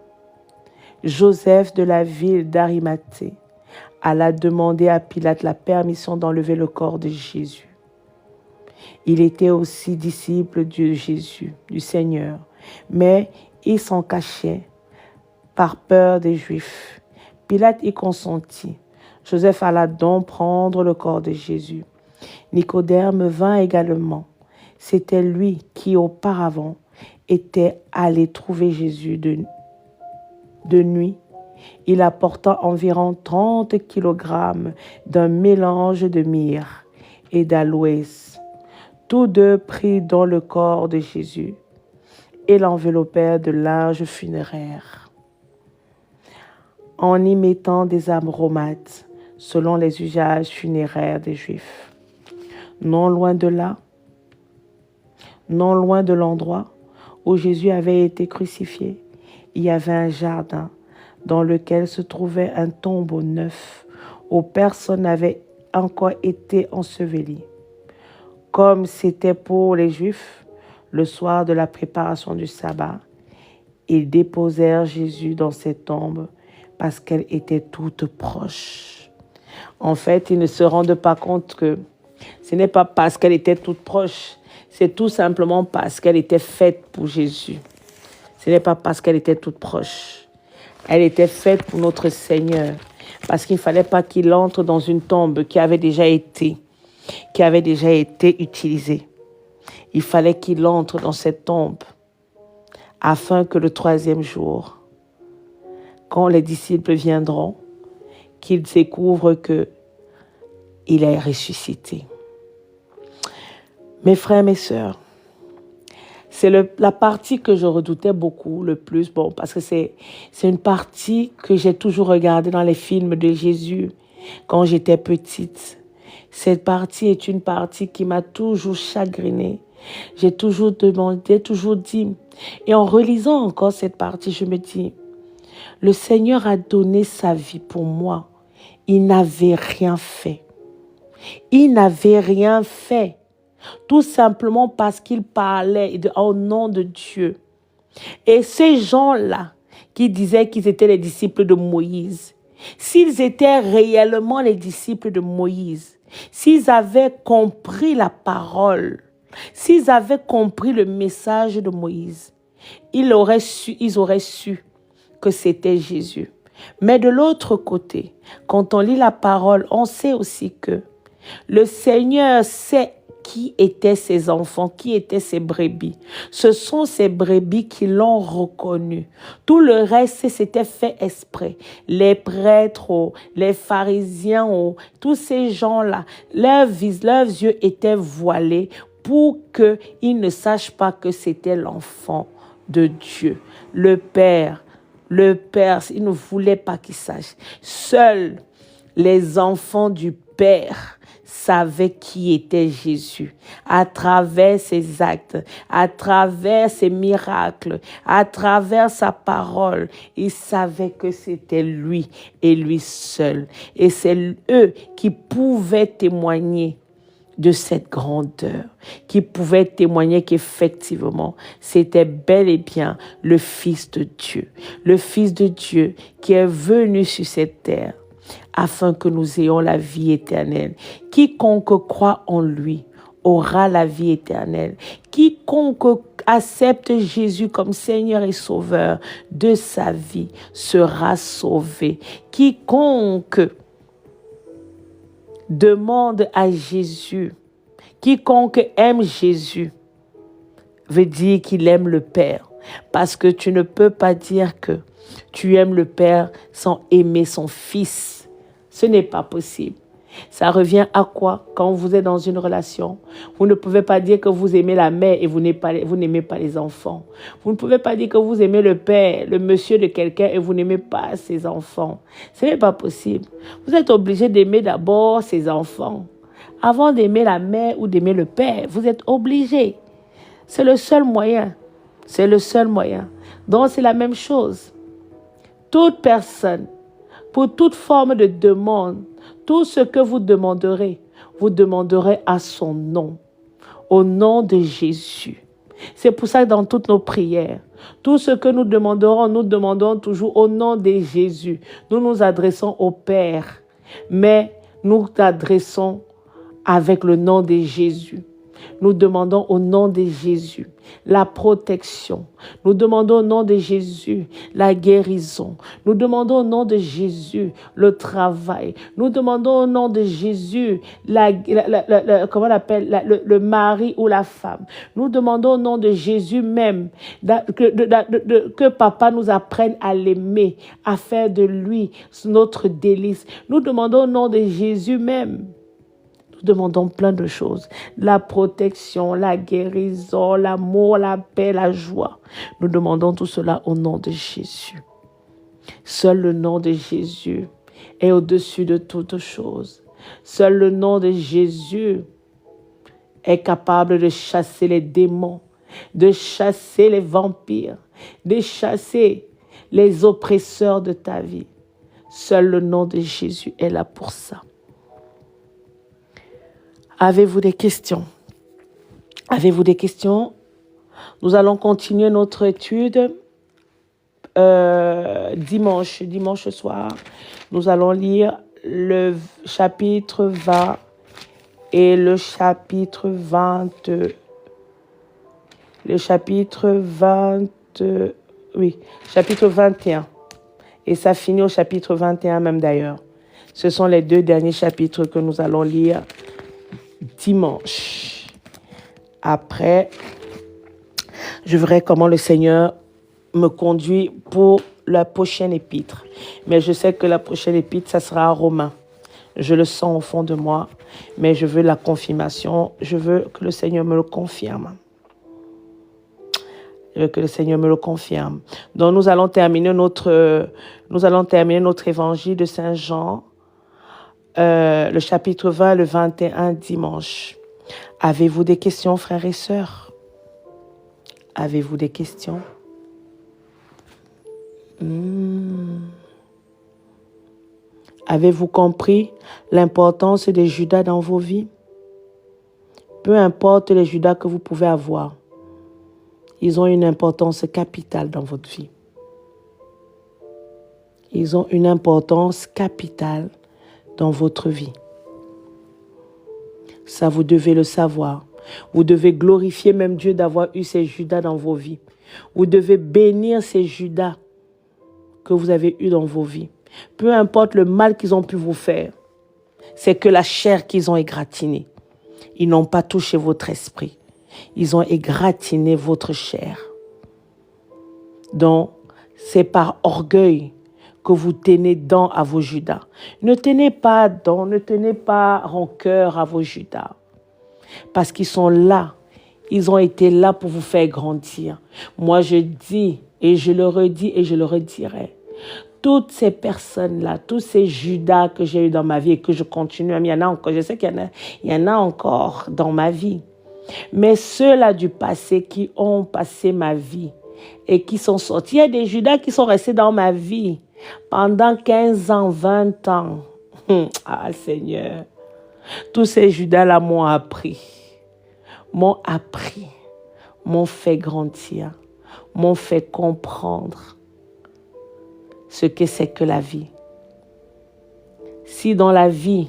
Joseph de la ville d'Arimathée alla demander à Pilate la permission d'enlever le corps de Jésus. Il était aussi disciple de Jésus, du Seigneur, mais il s'en cachait par peur des Juifs. Pilate y consentit. Joseph alla donc prendre le corps de Jésus. Nicodème vint également. C'était lui qui auparavant était allé trouver Jésus de nuit. Il apporta environ 30 kilogrammes d'un mélange de myrrhe et d'aloès. Tous deux prirent dans le corps de Jésus et l'enveloppèrent de linge funéraire, en y mettant des aromates selon les usages funéraires des Juifs. Non loin de l'endroit où Jésus avait été crucifié, il y avait un jardin dans lequel se trouvait un tombeau neuf où personne n'avait encore été enseveli. Comme c'était pour les Juifs, le soir de la préparation du sabbat, ils déposèrent Jésus dans cette tombe parce qu'elle était toute proche. En fait, ils ne se rendent pas compte que ce n'est pas parce qu'elle était toute proche, c'est tout simplement parce qu'elle était faite pour Jésus. Ce n'est pas parce qu'elle était toute proche. Elle était faite pour notre Seigneur, parce qu'il ne fallait pas qu'il entre dans une tombe qui avait déjà été utilisée. Il fallait qu'il entre dans cette tombe afin que le troisième jour, quand les disciples viendront, qu'ils découvrent qu'il est ressuscité. Mes frères, mes sœurs, c'est la partie que je redoutais beaucoup, le plus, parce que c'est une partie que j'ai toujours regardée dans les films de Jésus quand j'étais petite. Cette partie est une partie qui m'a toujours chagrinée. J'ai toujours demandé, toujours dit. Et en relisant encore cette partie, je me dis, le Seigneur a donné sa vie pour moi. Il n'avait rien fait. Il n'avait rien fait. Tout simplement parce qu'il parlait au nom de Dieu. Et ces gens-là qui disaient qu'ils étaient les disciples de Moïse, s'ils étaient réellement les disciples de Moïse, s'ils avaient compris la parole, s'ils avaient compris le message de Moïse, ils auraient su que c'était Jésus. Mais de l'autre côté, quand on lit la parole, on sait aussi que le Seigneur sait qui étaient ses enfants, qui étaient ses brebis. Ce sont ces brebis qui l'ont reconnu. Tout le reste, c'était fait exprès. Les prêtres, les pharisiens, tous ces gens-là, leurs yeux étaient voilés pour qu'ils ne sachent pas que c'était l'enfant de Dieu. Le Père, il ne voulait pas qu'ils sachent. Seuls les enfants du Père savaient qui était Jésus. À travers ses actes, à travers ses miracles, à travers sa parole, ils savaient que c'était lui et lui seul. Et c'est eux qui pouvaient témoigner de cette grandeur, qui pouvait témoigner qu'effectivement, c'était bel et bien le Fils de Dieu. Le Fils de Dieu qui est venu sur cette terre afin que nous ayons la vie éternelle. Quiconque croit en lui aura la vie éternelle. Quiconque accepte Jésus comme Seigneur et Sauveur de sa vie sera sauvé. Quiconque demande à Jésus, quiconque aime Jésus, veut dire qu'il aime le Père. Parce que tu ne peux pas dire que tu aimes le Père sans aimer son Fils. Ce n'est pas possible. Ça revient à quoi quand vous êtes dans une relation? Vous ne pouvez pas dire que vous aimez la mère et vous n'aimez pas les enfants. Vous ne pouvez pas dire que vous aimez le père, le monsieur de quelqu'un et vous n'aimez pas ses enfants. Ce n'est pas possible. Vous êtes obligé d'aimer d'abord ses enfants avant d'aimer la mère ou d'aimer le père. Vous êtes obligé. C'est le seul moyen. C'est le seul moyen. Donc c'est la même chose. Toute personne, pour toute forme de demande, tout ce que vous demanderez à son nom, au nom de Jésus. C'est pour ça que dans toutes nos prières, tout ce que nous demandons toujours au nom de Jésus. Nous nous adressons au Père, mais nous adressons avec le nom de Jésus. Nous demandons au nom de Jésus la protection. Nous demandons au nom de Jésus la guérison. Nous demandons au nom de Jésus le travail. Nous demandons au nom de Jésus le mari ou la femme. Nous demandons au nom de Jésus même que papa nous apprenne à l'aimer, à faire de lui notre délice. Nous demandons au nom de Jésus même. Nous demandons plein de choses. La protection, la guérison, l'amour, la paix, la joie. Nous demandons tout cela au nom de Jésus. Seul le nom de Jésus est au-dessus de toutes choses. Seul le nom de Jésus est capable de chasser les démons, de chasser les vampires, de chasser les oppresseurs de ta vie. Seul le nom de Jésus est là pour ça. Avez-vous des questions? Avez-vous des questions? Nous allons continuer notre étude dimanche soir. Nous allons lire le chapitre 20 et le chapitre 20. Le chapitre 20, chapitre 21. Et ça finit au chapitre 21 même d'ailleurs. Ce sont les deux derniers chapitres que nous allons lire dimanche. Après, je verrai comment le Seigneur me conduit pour la prochaine épître. Mais je sais que la prochaine épître, ça sera à Romains. Je le sens au fond de moi, mais je veux la confirmation. Je veux que le Seigneur me le confirme. Je veux que le Seigneur me le confirme. Donc, nous allons terminer notre évangile de Saint Jean, le chapitre 20, le 21 dimanche. Avez-vous des questions, frères et sœurs? Avez-vous des questions? Avez-vous compris l'importance des Judas dans vos vies? Peu importe les Judas que vous pouvez avoir, ils ont une importance capitale dans votre vie. Ils ont une importance capitale dans votre vie. Ça, vous devez le savoir. Vous devez glorifier même Dieu d'avoir eu ces Judas dans vos vies. Vous devez bénir ces Judas que vous avez eus dans vos vies. Peu importe le mal qu'ils ont pu vous faire, c'est que la chair qu'ils ont égratignée. Ils n'ont pas touché votre esprit. Ils ont égratigné votre chair. Donc, c'est par orgueil que vous tenez dent à vos Judas. Ne tenez pas dent, ne tenez pas rancœur à vos Judas. Parce qu'ils sont là. Ils ont été là pour vous faire grandir. Moi, je dis, et je le redis, et je le redirai. Toutes ces personnes-là, tous ces Judas que j'ai eu dans ma vie et que je continue à... Il y en a encore, je sais qu'il y en a encore dans ma vie. Mais ceux-là du passé qui ont passé ma vie et qui sont sortis, il y a des Judas qui sont restés dans ma vie pendant 15 ans, 20 ans. Ah Seigneur, tous ces Judas-là m'ont appris, m'ont fait grandir, m'ont fait comprendre ce que c'est que la vie. Si dans la vie,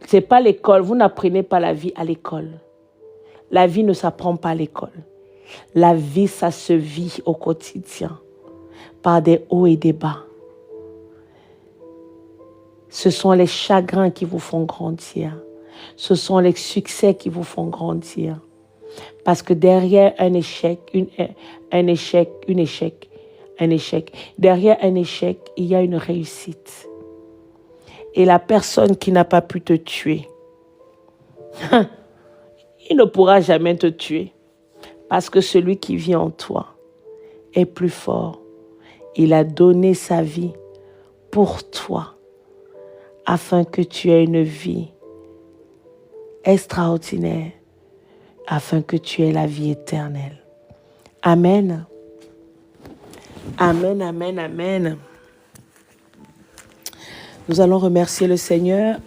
c'est pas l'école, vous n'apprenez pas la vie à l'école. La vie ne s'apprend pas à l'école. La vie, ça se vit au quotidien, par des hauts et des bas. Ce sont les chagrins qui vous font grandir. Ce sont les succès qui vous font grandir. Parce que derrière un échec, derrière un échec, il y a une réussite. Et la personne qui n'a pas pu te tuer, il ne pourra jamais te tuer. Parce que celui qui vit en toi est plus fort. Il a donné sa vie pour toi, afin que tu aies une vie extraordinaire, afin que tu aies la vie éternelle. Amen. Amen, amen, amen. Nous allons remercier le Seigneur.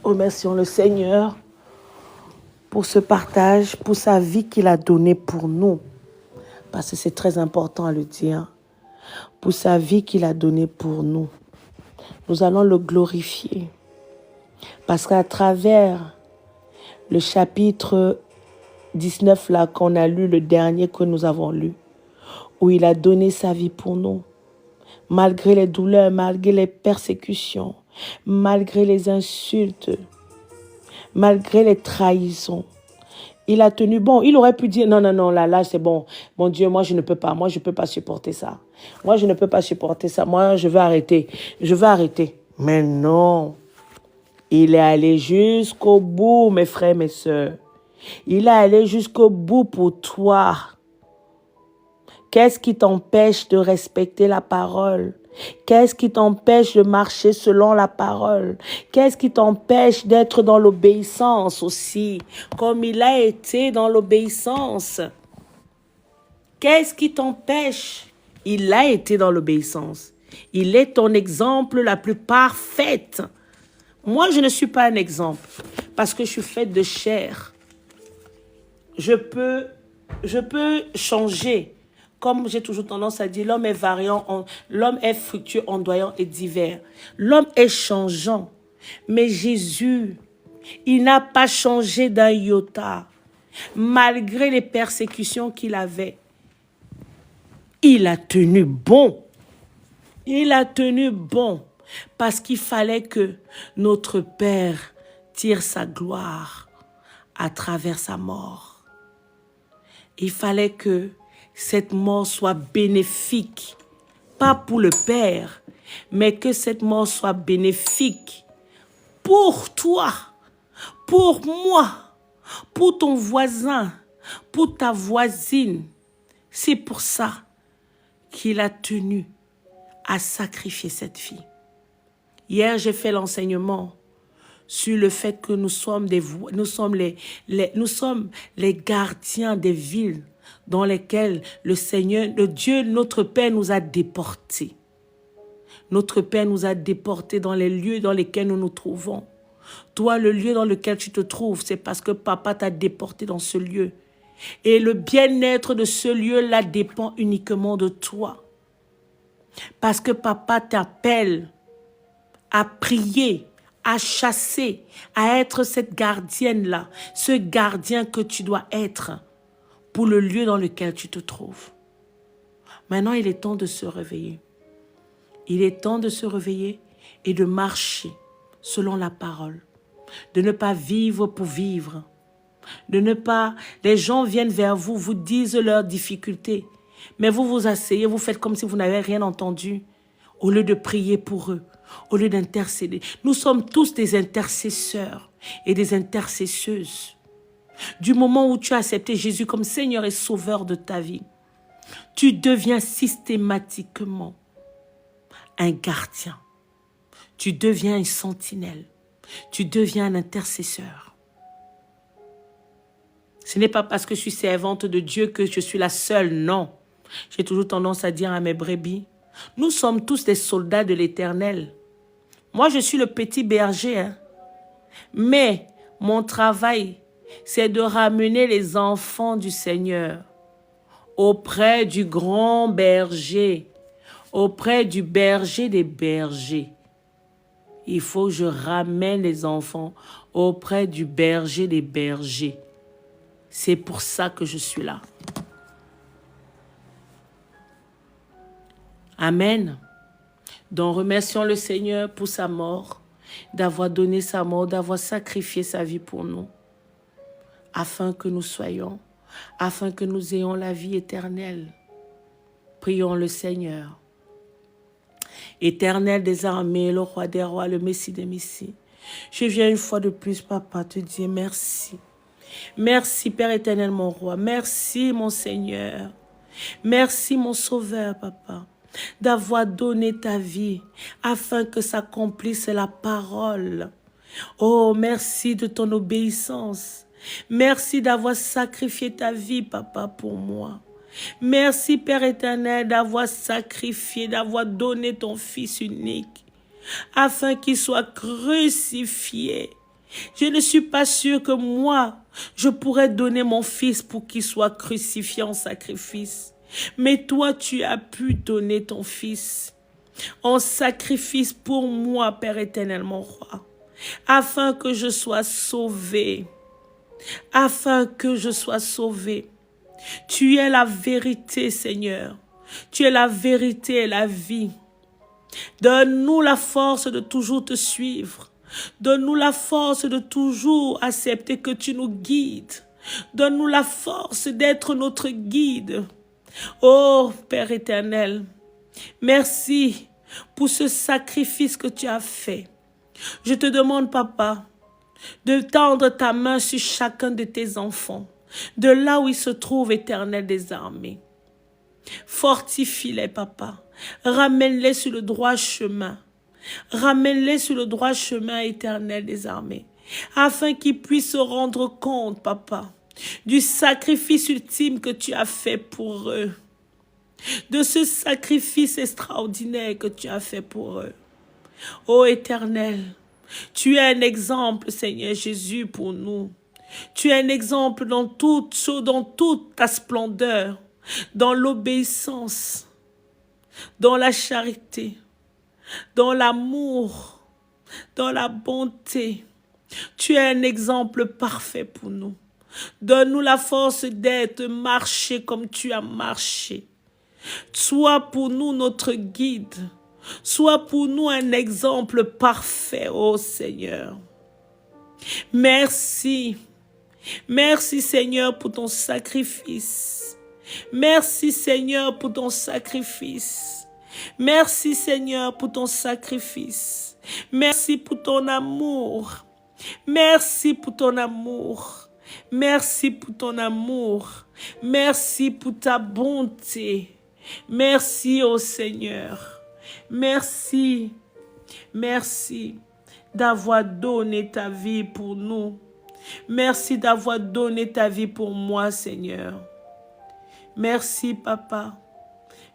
Remercions le Seigneur pour ce partage, pour sa vie qu'il a donnée pour nous. Parce que c'est très important à le dire. Pour sa vie qu'il a donnée pour nous. Nous allons le glorifier. Parce qu'à travers le chapitre 19 là qu'on a lu, le dernier que nous avons lu, où il a donné sa vie pour nous, malgré les douleurs, malgré les persécutions, malgré les insultes, malgré les trahisons, il a tenu bon. Il aurait pu dire non, là, c'est bon. Mon Dieu, moi, je ne peux pas. Moi, je ne peux pas supporter ça. Moi, je ne peux pas supporter ça. Moi, je vais arrêter. Je vais arrêter. Mais non. Il est allé jusqu'au bout, mes frères, mes sœurs. Il est allé jusqu'au bout pour toi. Qu'est-ce qui t'empêche de respecter la parole? Qu'est-ce qui t'empêche de marcher selon la parole? Qu'est-ce qui t'empêche d'être dans l'obéissance aussi, comme il a été dans l'obéissance? Qu'est-ce qui t'empêche? Il a été dans l'obéissance. Il est ton exemple la plus parfaite. Moi, je ne suis pas un exemple parce que je suis faite de chair. Je peux changer. Comme j'ai toujours tendance à dire, l'homme est variant, l'homme est fructueux, ondoyant et divers. L'homme est changeant. Mais Jésus, il n'a pas changé d'un iota. Malgré les persécutions qu'il avait, il a tenu bon. Il a tenu bon. Parce qu'il fallait que notre Père tire sa gloire à travers sa mort. Il fallait que cette mort soit bénéfique, pas pour le Père, mais que cette mort soit bénéfique pour toi, pour moi, pour ton voisin, pour ta voisine. C'est pour ça qu'il a tenu à sacrifier cette fille. Hier, j'ai fait l'enseignement sur le fait que nous sommes les gardiens des villes dans lesquelles le Seigneur, le Dieu, notre Père nous a déportés. Notre Père nous a déportés dans les lieux dans lesquels nous nous trouvons. Toi, le lieu dans lequel tu te trouves, c'est parce que papa t'a déporté dans ce lieu. Et le bien-être de ce lieu-là dépend uniquement de toi. Parce que papa t'appelle à prier, à chasser, à être cette gardienne-là, ce gardien que tu dois être pour le lieu dans lequel tu te trouves. Maintenant, il est temps de se réveiller. Il est temps de se réveiller et de marcher selon la parole. De ne pas vivre pour vivre. De ne pas... Les gens viennent vers vous, vous disent leurs difficultés. Mais vous vous asseyez, vous faites comme si vous n'avez rien entendu. Au lieu de prier pour eux, au lieu d'intercéder. Nous sommes tous des intercesseurs et des intercesseuses. Du moment où tu as accepté Jésus comme Seigneur et Sauveur de ta vie, tu deviens systématiquement un gardien. Tu deviens une sentinelle. Tu deviens un intercesseur. Ce n'est pas parce que je suis servante de Dieu que je suis la seule, non. J'ai toujours tendance à dire à mes brebis, nous sommes tous des soldats de l'Éternel. Moi, je suis le petit berger, hein. Mais mon travail, c'est de ramener les enfants du Seigneur auprès du grand berger, auprès du berger des bergers. Il faut que je ramène les enfants auprès du berger des bergers. C'est pour ça que je suis là. Amen. Donc remercions le Seigneur pour sa mort, d'avoir donné sa mort, d'avoir sacrifié sa vie pour nous, afin que nous soyons, afin que nous ayons la vie éternelle. Prions le Seigneur. Éternel des armées, le roi des rois, le Messie des messies. Je viens une fois de plus, papa, te dire merci. Merci, Père éternel, mon roi. Merci, mon Seigneur. Merci, mon sauveur, papa, d'avoir donné ta vie afin que s'accomplisse la parole. Oh, merci de ton obéissance. Merci d'avoir sacrifié ta vie, papa, pour moi. Merci, Père éternel, d'avoir sacrifié, d'avoir donné ton Fils unique, afin qu'il soit crucifié. Je ne suis pas sûre que moi, je pourrais donner mon Fils pour qu'il soit crucifié en sacrifice. Mais toi, tu as pu donner ton Fils en sacrifice pour moi, Père éternel, mon roi, afin que je sois sauvé. Afin que je sois sauvé. Tu es la vérité, Seigneur. Tu es la vérité et la vie. Donne-nous la force de toujours te suivre. Donne-nous la force de toujours accepter que tu nous guides. Donne-nous la force d'être notre guide. Oh, Père éternel, merci pour ce sacrifice que tu as fait. Je te demande, papa, de tendre ta main sur chacun de tes enfants, de là où ils se trouvent, éternel des armées. Fortifie-les, papa. Ramène-les sur le droit chemin. Ramène-les sur le droit chemin, éternel des armées, afin qu'ils puissent se rendre compte, papa, du sacrifice ultime que tu as fait pour eux, de ce sacrifice extraordinaire que tu as fait pour eux. Ô éternel, tu es un exemple, Seigneur Jésus, pour nous. Tu es un exemple dans toute ta splendeur, dans l'obéissance, dans la charité, dans l'amour, dans la bonté. Tu es un exemple parfait pour nous. Donne-nous la force d'être, marcher comme tu as marché. Sois pour nous notre guide. Sois pour nous un exemple parfait, ô Seigneur. Merci. Merci, Seigneur, pour ton sacrifice. Merci, Seigneur, pour ton sacrifice. Merci, Seigneur, pour ton sacrifice. Merci pour ton amour. Merci pour ton amour. Merci pour ton amour. Merci pour ta bonté. Merci, ô Seigneur. Merci, merci d'avoir donné ta vie pour nous. Merci d'avoir donné ta vie pour moi, Seigneur. Merci, Papa.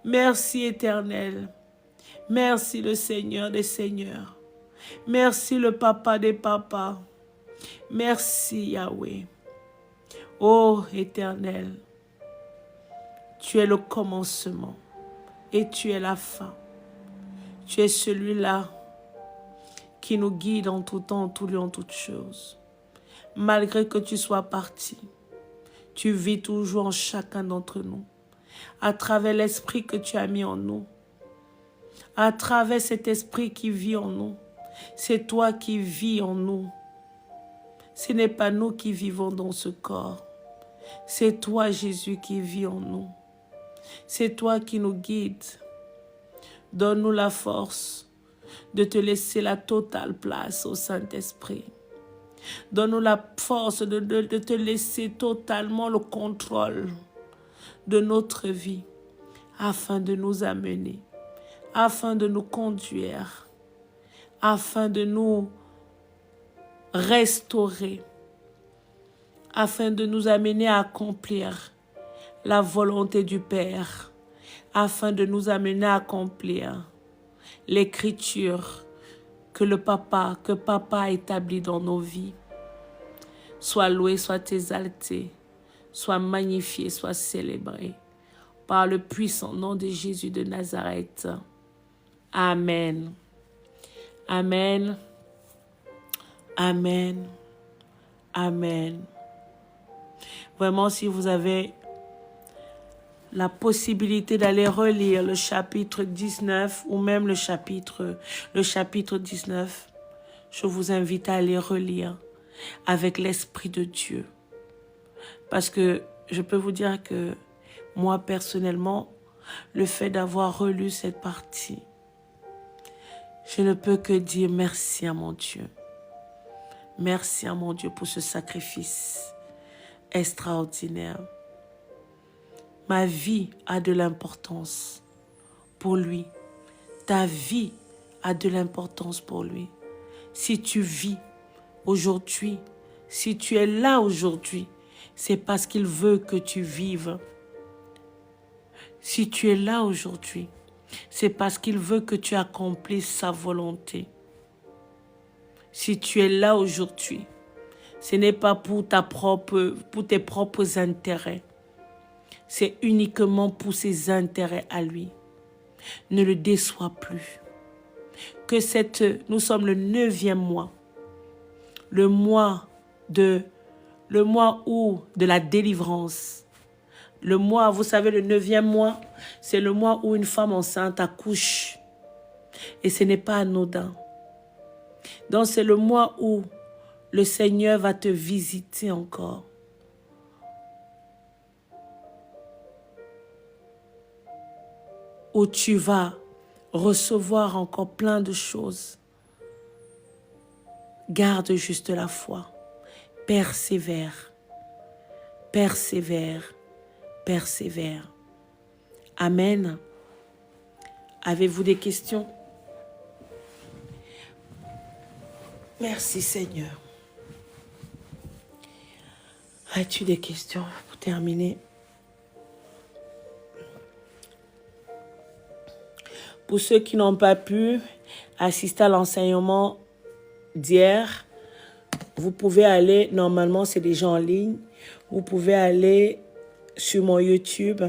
Merci, Éternel. Merci, le Seigneur des Seigneurs. Merci, le Papa des Papas. Merci, Yahweh. Ô Éternel, tu es le commencement et tu es la fin. Tu es celui-là qui nous guide en tout temps, en tout lieu, en toutes choses. Malgré que tu sois parti, tu vis toujours en chacun d'entre nous. À travers l'esprit que tu as mis en nous. À travers cet esprit qui vit en nous. C'est toi qui vis en nous. Ce n'est pas nous qui vivons dans ce corps. C'est toi, Jésus, qui vis en nous. C'est toi qui nous guides. Donne-nous la force de te laisser la totale place au Saint-Esprit. Donne-nous la force de te laisser totalement le contrôle de notre vie afin de nous amener, afin de nous conduire, afin de nous restaurer, afin de nous amener à accomplir la volonté du Père, afin de nous amener à accomplir l'écriture que Papa a établie dans nos vies. Sois loué, sois exalté, sois magnifié, sois célébré par le puissant nom de Jésus de Nazareth. Amen. Amen. Amen. Amen. Vraiment, si vous avez la possibilité d'aller relire le chapitre 19 ou même le chapitre 19, je vous invite à aller relire avec l'Esprit de Dieu. Parce que je peux vous dire que moi, personnellement, le fait d'avoir relu cette partie, je ne peux que dire merci à mon Dieu. Merci à mon Dieu pour ce sacrifice extraordinaire. Ma vie a de l'importance pour lui. Ta vie a de l'importance pour lui. Si tu vis aujourd'hui, si tu es là aujourd'hui, c'est parce qu'il veut que tu vives. Si tu es là aujourd'hui, c'est parce qu'il veut que tu accomplisses sa volonté. Si tu es là aujourd'hui, ce n'est pas pour tes propres intérêts. C'est uniquement pour ses intérêts à lui. Ne le déçois plus. Nous sommes le 9e mois. Le mois de la délivrance. Le mois, vous savez, le 9e mois, c'est le mois où une femme enceinte accouche. Et ce n'est pas anodin. Donc c'est le mois où le Seigneur va te visiter encore. Où tu vas recevoir encore plein de choses. Garde juste la foi. Persévère. Persévère. Persévère. Amen. Avez-vous des questions? Merci Seigneur. As-tu des questions pour terminer? Pour ceux qui n'ont pas pu assister à l'enseignement d'hier, vous pouvez aller, normalement c'est déjà en ligne, vous pouvez aller sur mon YouTube.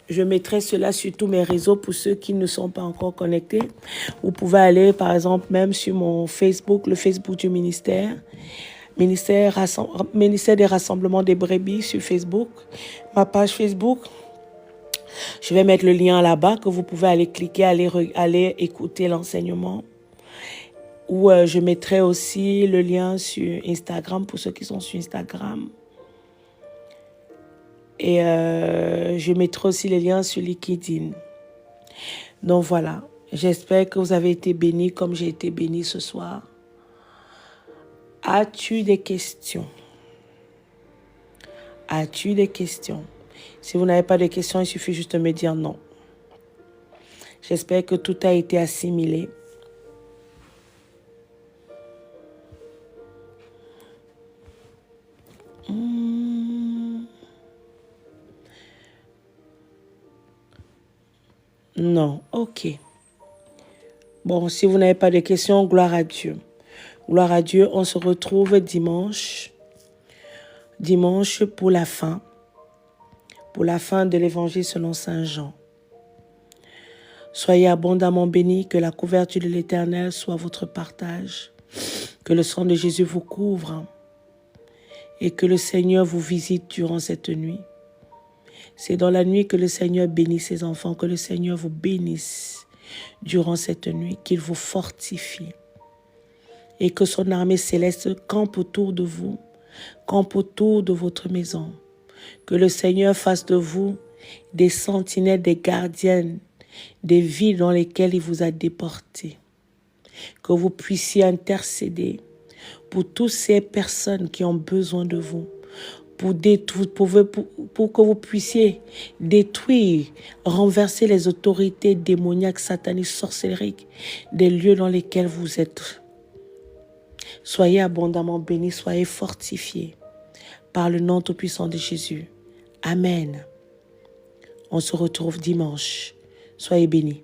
Je mettrai cela sur tous mes réseaux pour ceux qui ne sont pas encore connectés. Vous pouvez aller par exemple même sur mon Facebook, le Facebook du ministère des Rassemblements des Brebis sur Facebook, ma page Facebook. Je vais mettre le lien là-bas que vous pouvez aller cliquer, aller écouter l'enseignement. Ou je mettrai aussi le lien sur Instagram pour ceux qui sont sur Instagram. Et je mettrai aussi les liens sur LinkedIn. Donc voilà, j'espère que vous avez été bénis comme j'ai été béni ce soir. As-tu des questions? As-tu des questions? Si vous n'avez pas de questions, il suffit juste de me dire non. J'espère que tout a été assimilé. Non, ok. Bon, si vous n'avez pas de questions, gloire à Dieu. Gloire à Dieu, on se retrouve dimanche. Dimanche pour la fin de l'évangile selon Saint Jean. Soyez abondamment bénis, que la couverture de l'Éternel soit votre partage, que le sang de Jésus vous couvre et que le Seigneur vous visite durant cette nuit. C'est dans la nuit que le Seigneur bénit ses enfants, que le Seigneur vous bénisse durant cette nuit, qu'il vous fortifie et que son armée céleste campe autour de vous, campe autour de votre maison. Que le Seigneur fasse de vous des sentinelles, des gardiennes, des villes dans lesquelles il vous a déportés. Que vous puissiez intercéder pour toutes ces personnes qui ont besoin de vous, pour que vous puissiez détruire, renverser les autorités démoniaques, sataniques, sorcériques des lieux dans lesquels vous êtes. Soyez abondamment bénis, soyez fortifiés par le nom tout-puissant de Jésus. Amen. On se retrouve dimanche. Soyez bénis.